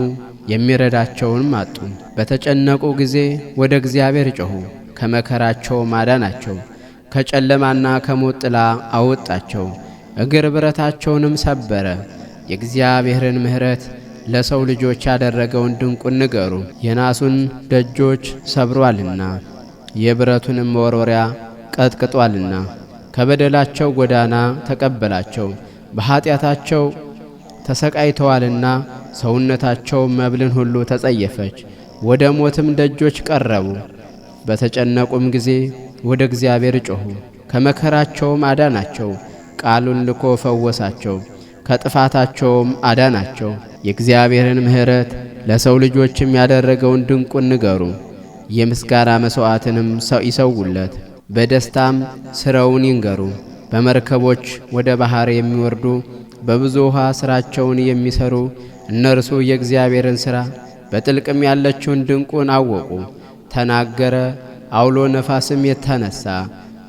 የሚረዳቸውንም አጡ። በተጨነቁ ጊዜ ወደ እግዚአብሔር ጮኹ፣ ከመከራቸውም አዳናቸው። ከጨለማና ከሞት ጥላ አወጣቸው፣ እግር ብረታቸውንም ሰበረ። የእግዚአብሔርን ምሕረት ለሰው ልጆች ያደረገውን ድንቁን ንገሩ። የናሱን ደጆች ሰብሯልና የብረቱንም መወርወሪያ ቀጥቅጧልና። ከበደላቸው ጎዳና ተቀበላቸው፣ በኀጢአታቸው ተሰቃይተዋልና። ሰውነታቸው መብልን ሁሉ ተጸየፈች፣ ወደ ሞትም ደጆች ቀረቡ። በተጨነቁም ጊዜ ወደ እግዚአብሔር ጮኹ፣ ከመከራቸውም አዳናቸው። ቃሉን ልኮ ፈወሳቸው፣ ከጥፋታቸውም አዳናቸው። የእግዚአብሔርን ምሕረት ለሰው ልጆችም ያደረገውን ድንቁን ንገሩ። የምስጋና መሥዋዕትንም ይሰውለት፣ በደስታም ሥራውን ይንገሩ። በመርከቦች ወደ ባሕር የሚወርዱ በብዙ ውኃ ሥራቸውን የሚሰሩ እነርሱ የእግዚአብሔርን ሥራ በጥልቅም ያለችውን ድንቁን አወቁ። ተናገረ፣ አውሎ ነፋስም የተነሣ፣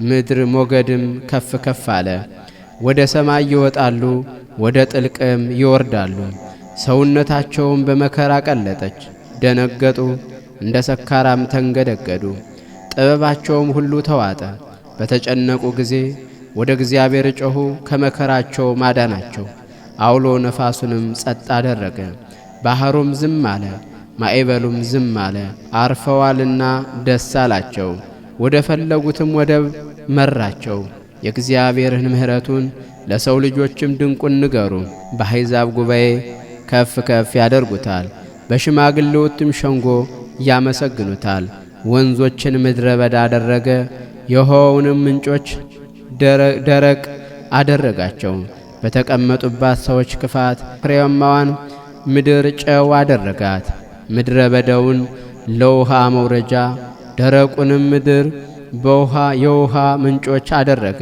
ምድር ሞገድም ከፍ ከፍ አለ። ወደ ሰማይ ይወጣሉ፣ ወደ ጥልቅም ይወርዳሉ። ሰውነታቸውም በመከራ ቀለጠች፣ ደነገጡ፣ እንደ ሰካራም ተንገደገዱ። ጥበባቸውም ሁሉ ተዋጠ። በተጨነቁ ጊዜ ወደ እግዚአብሔር ጮኹ፣ ከመከራቸው ማዳናቸው። አውሎ ነፋሱንም ጸጥ አደረገ፣ ባሕሩም ዝም አለ፣ ማዕበሉም ዝም አለ። አርፈዋልና ደስ አላቸው፣ ወደ ፈለጉትም ወደብ መራቸው። የእግዚአብሔርን ምሕረቱን ለሰው ልጆችም ድንቁን ንገሩ። በአሕዛብ ጉባኤ ከፍ ከፍ ያደርጉታል፣ በሽማግሌዎችም ሸንጎ ያመሰግኑታል። ወንዞችን ምድረ በዳ አደረገ፣ የውኃውንም ምንጮች ደረቅ አደረጋቸው። በተቀመጡባት ሰዎች ክፋት ፍሬያማዋን ምድር ጨው አደረጋት። ምድረ በዳውን ለውሃ መውረጃ፣ ደረቁንም ምድር የውሃ ምንጮች አደረገ።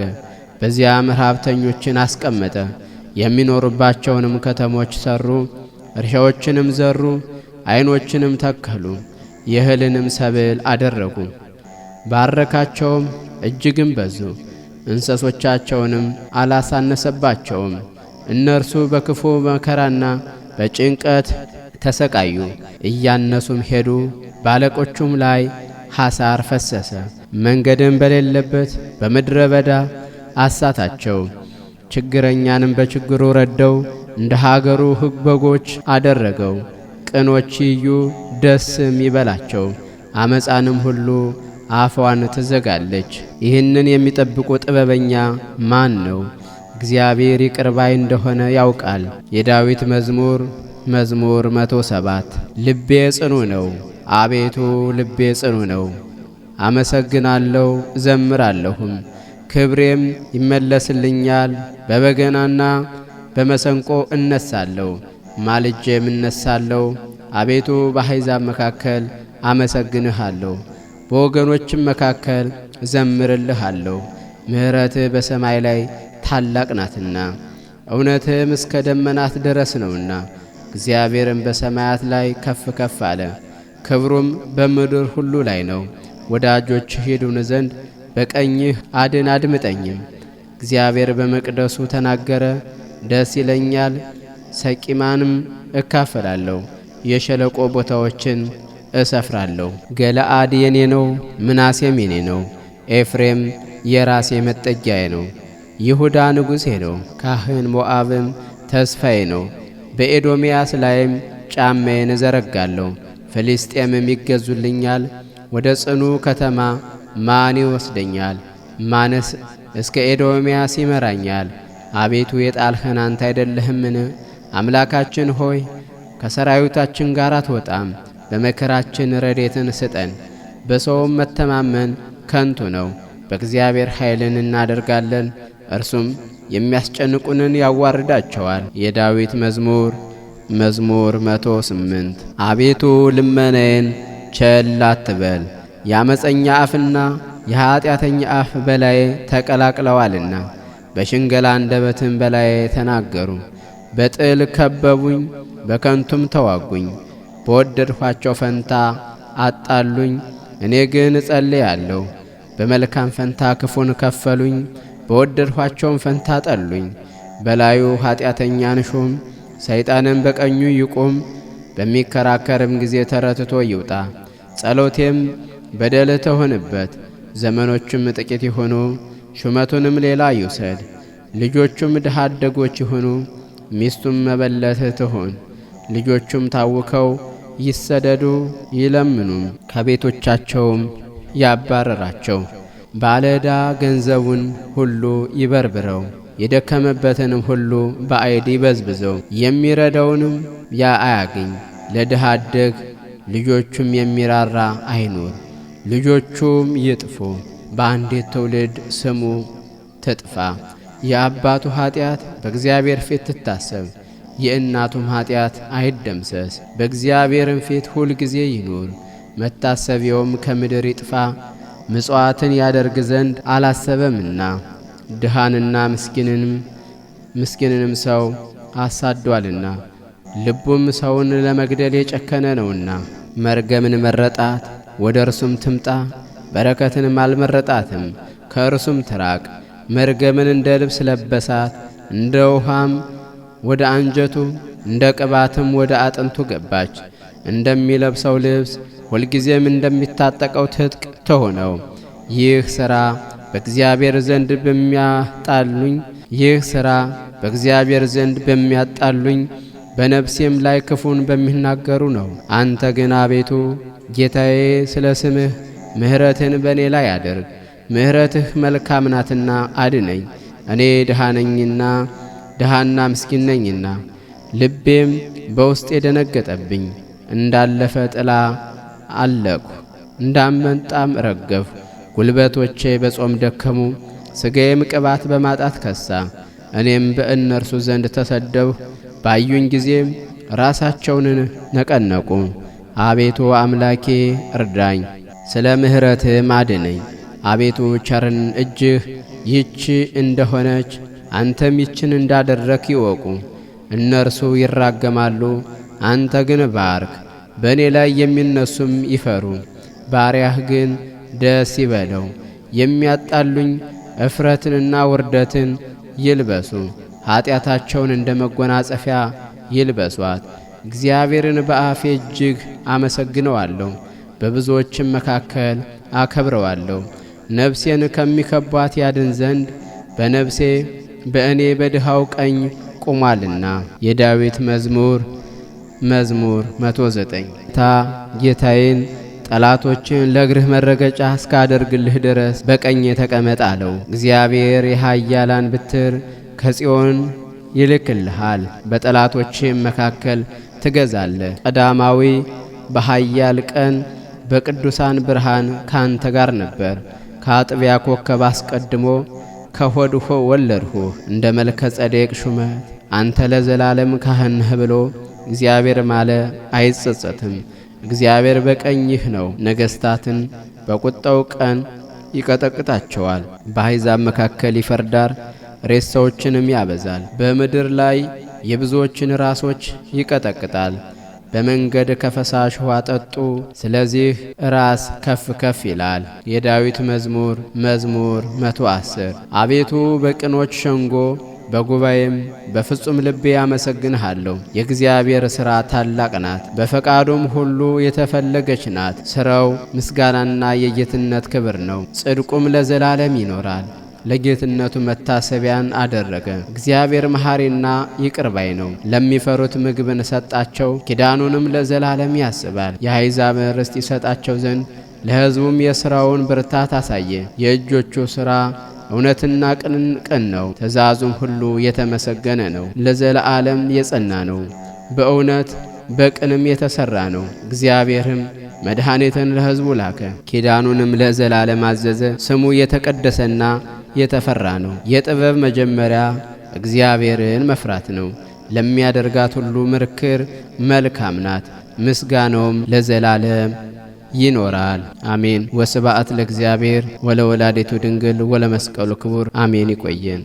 በዚያም ረሃብተኞችን አስቀመጠ። የሚኖሩባቸውንም ከተሞች ሰሩ፣ እርሻዎችንም ዘሩ፣ ዓይኖችንም ተከሉ፣ የእህልንም ሰብል አደረጉ። ባረካቸውም፣ እጅግም በዙ። እንስሶቻቸውንም አላሳነሰባቸውም። እነርሱ በክፉ መከራና በጭንቀት ተሰቃዩ፣ እያነሱም ሄዱ። ባለቆቹም ላይ ሐሳር ፈሰሰ። መንገድም በሌለበት በምድረ በዳ አሳታቸው። ችግረኛንም በችግሩ ረደው፣ እንደ ሀገሩ ሕግ በጎች አደረገው። ቅኖች ይዩ ደስም ይበላቸው። አመፃንም ሁሉ አፏን ትዘጋለች። ይህንን የሚጠብቁ ጥበበኛ ማን ነው? እግዚአብሔር ይቅር ባይ እንደሆነ ያውቃል። የዳዊት መዝሙር 107 ልቤ ጽኑ ነው፣ አቤቱ ልቤ ጽኑ ነው። አመሰግናለሁ ዘምራለሁም፣ ክብሬም ይመለስልኛል። በበገናና በመሰንቆ እነሳለሁ፣ ማልጄም እነሳለሁ። አቤቱ በአሕዛብ መካከል አመሰግንሃለሁ፣ በወገኖችም መካከል እዘምርልሃለሁ። ምሕረትህ በሰማይ ላይ ታላቅ ናትና እውነትህም እስከ ደመናት ድረስ ነውና። እግዚአብሔርም በሰማያት ላይ ከፍ ከፍ አለ፣ ክብሩም በምድር ሁሉ ላይ ነው። ወዳጆችህ ይድኑ ዘንድ በቀኝህ አድምጠኝም። እግዚአብሔር በመቅደሱ ተናገረ፣ ደስ ይለኛል። ሰቂማንም እካፈላለሁ፣ የሸለቆ ቦታዎችን እሰፍራለሁ። ገለአድ የኔ ነው፣ ምናሴም የኔ ነው። ኤፍሬም የራሴ መጠጊያዬ ነው። ይሁዳ ንጉሴ ነው፣ ካህን ሞዓብም ተስፋዬ ነው። በኤዶምያስ ላይም ጫማዬን እዘረጋለሁ። ፍልስጤምም ይገዙልኛል። ወደ ጽኑ ከተማ ማን ይወስደኛል? ማንስ እስከ ኤዶምያስ ይመራኛል? አቤቱ የጣልኸን አንተ አይደለህምን? አምላካችን ሆይ ከሰራዊታችን ጋር አትወጣም። በመከራችን ረድኤትን ስጠን። በሰውም መተማመን ከንቱ ነው። በእግዚአብሔር ኃይልን እናደርጋለን፣ እርሱም የሚያስጨንቁንን ያዋርዳቸዋል። የዳዊት መዝሙር መዝሙር 108 አቤቱ ልመናዬን ቸል አትበል፣ የአመፀኛ አፍና የኀጢአተኛ አፍ በላዬ ተቀላቅለዋልና። በሽንገላ አንደበትም በላዬ ተናገሩ። በጥል ከበቡኝ፣ በከንቱም ተዋጉኝ። በወደድኋቸው ፈንታ አጣሉኝ፣ እኔ ግን እጸልያለሁ። በመልካም ፈንታ ክፉን ከፈሉኝ፣ በወደድኋቸውም ፈንታ ጠሉኝ። በላዩ ኀጢአተኛን ሹም፣ ሰይጣንም በቀኙ ይቁም። በሚከራከርም ጊዜ ተረትቶ ይውጣ። ጸሎቴም በደል ትሆንበት። ዘመኖቹም ጥቂት ይሁኑ፣ ሹመቱንም ሌላ ይውሰድ። ልጆቹም ድሃ አደጎች ይሁኑ፣ ሚስቱም መበለት ትሁን። ልጆቹም ታውከው ይሰደዱ ይለምኑም፣ ከቤቶቻቸውም ያባረራቸው። ባለዕዳ ገንዘቡን ሁሉ ይበርብረው፣ የደከመበትንም ሁሉ በአይድ ይበዝብዘው። የሚረዳውንም ያ አያግኝ። ለድሃ አደግ ልጆቹም የሚራራ አይኑር። ልጆቹም ይጥፉ፣ በአንዲት ትውልድ ስሙ ትጥፋ። የአባቱ ኀጢአት በእግዚአብሔር ፊት ትታሰብ፣ የእናቱም ኀጢአት አይደምሰስ። በእግዚአብሔርም ፊት ሁል ጊዜ ይኑር፣ መታሰቢያውም ከምድር ይጥፋ። ምጽዋትን ያደርግ ዘንድ አላሰበምና ድሃንና ምስኪንንም ሰው አሳዷልና። ልቡም ሰውን ለመግደል የጨከነ ነውና። መርገምን መረጣት፣ ወደ እርሱም ትምጣ። በረከትንም አልመረጣትም፣ ከእርሱም ትራቅ። መርገምን እንደ ልብስ ለበሳት፣ እንደ ውሃም ወደ አንጀቱ፣ እንደ ቅባትም ወደ አጥንቱ ገባች። እንደሚለብሰው ልብስ ሁልጊዜም እንደሚታጠቀው ትጥቅ ትሆነው። ይህ ሥራ በእግዚአብሔር ዘንድ በሚያጣሉኝ በነፍሴም ላይ ክፉን በሚናገሩ ነው። አንተ ግን አቤቱ ጌታዬ ስለ ስምህ ምሕረትን በእኔ ላይ አድርግ። ምሕረትህ መልካም ናትና አድነኝ። እኔ ድሃና ምስኪን ነኝና፣ ልቤም በውስጤ ደነገጠብኝ። እንዳለፈ ጥላ አለቅሁ፣ እንዳመንጣም ረገፍሁ። ጉልበቶቼ በጾም ደከሙ፣ ሥጋዬም ቅባት በማጣት ከሳ። እኔም በእነርሱ ዘንድ ተሰደብሁ፣ ባዩኝ ጊዜም ራሳቸውን ነቀነቁ። አቤቱ አምላኬ እርዳኝ፣ ስለ ምሕረትህም አድነኝ። አቤቱ ቸርን እጅህ ይህች እንደሆነች አንተም ይችን እንዳደረክ ይወቁ። እነርሱ ይራገማሉ፣ አንተ ግን ባርክ። በእኔ ላይ የሚነሱም ይፈሩ፣ ባሪያህ ግን ደስ ይበለው። የሚያጣሉኝ እፍረትንና ውርደትን ይልበሱ፣ ኀጢአታቸውን እንደ መጎናጸፊያ ይልበሷት። እግዚአብሔርን በአፌ እጅግ አመሰግነዋለሁ፣ በብዙዎችም መካከል አከብረዋለሁ። ነፍሴን ከሚከቧት ያድን ዘንድ በእኔ በድሃው ቀኝ ቆሟልና። የዳዊት መዝሙር 109 ጌታዬን ጠላቶችን ለእግርህ መረገጫ እስካደርግልህ ድረስ በቀኜ ተቀመጥ አለው። እግዚአብሔር የኃያላን ብትር ከጽዮን ይልክልሃል፣ በጠላቶችም መካከል ትገዛለህ። ቀዳማዊ በኃያል ቀን በቅዱሳን ብርሃን ካንተ ጋር ነበር። ከአጥቢያ ኮከብ አስቀድሞ ከሆድሁ ወለድሁህ። እንደ መልከ ጸዴቅ ሹመት አንተ ለዘላለም ካህን ነህ ብሎ እግዚአብሔር ማለ አይጸጸትም። እግዚአብሔር በቀኝህ ነው፣ ነገሥታትን በቁጣው ቀን ይቀጠቅጣቸዋል። በአሕዛብ መካከል ይፈርዳል፣ ሬሳዎችንም ያበዛል። በምድር ላይ የብዙዎችን ራሶች ይቀጠቅጣል። በመንገድ ከፈሳሽ ውሃ ጠጡ፣ ስለዚህ ራስ ከፍ ከፍ ይላል። የዳዊት መዝሙር 110 አቤቱ በቅኖች ሸንጎ በጉባኤም በፍጹም ልቤ ያመሰግንሃለሁ። የእግዚአብሔር ሥራ ታላቅ ናት፣ በፈቃዱም ሁሉ የተፈለገች ናት። ሥራው ምስጋናና የጌትነት ክብር ነው፣ ጽድቁም ለዘላለም ይኖራል። ለጌትነቱ መታሰቢያን አደረገ። እግዚአብሔር መሐሪና ይቅር ባይ ነው። ለሚፈሩት ምግብን ሰጣቸው፣ ኪዳኑንም ለዘላለም ያስባል። የአሕዛብን ርስት ይሰጣቸው ዘንድ ለሕዝቡም የሥራውን ብርታት አሳየ። የእጆቹ ሥራ እውነትና ቅን ነው፣ ትእዛዙም ሁሉ የተመሰገነ ነው። ለዘላለም የጸና ነው፣ በእውነት በቅንም የተሠራ ነው። እግዚአብሔርም መድኃኒትን ለሕዝቡ ላከ፣ ኪዳኑንም ለዘላለም አዘዘ። ስሙ የተቀደሰና የተፈራ ነው። የጥበብ መጀመሪያ እግዚአብሔርን መፍራት ነው። ለሚያደርጋት ሁሉ ምርክር መልካም ናት። ምስጋናውም ለዘላለም ይኖራል። አሜን። ወስብሐት ለእግዚአብሔር ወለወላዲቱ ድንግል ወለመስቀሉ ክቡር። አሜን። ይቆየን።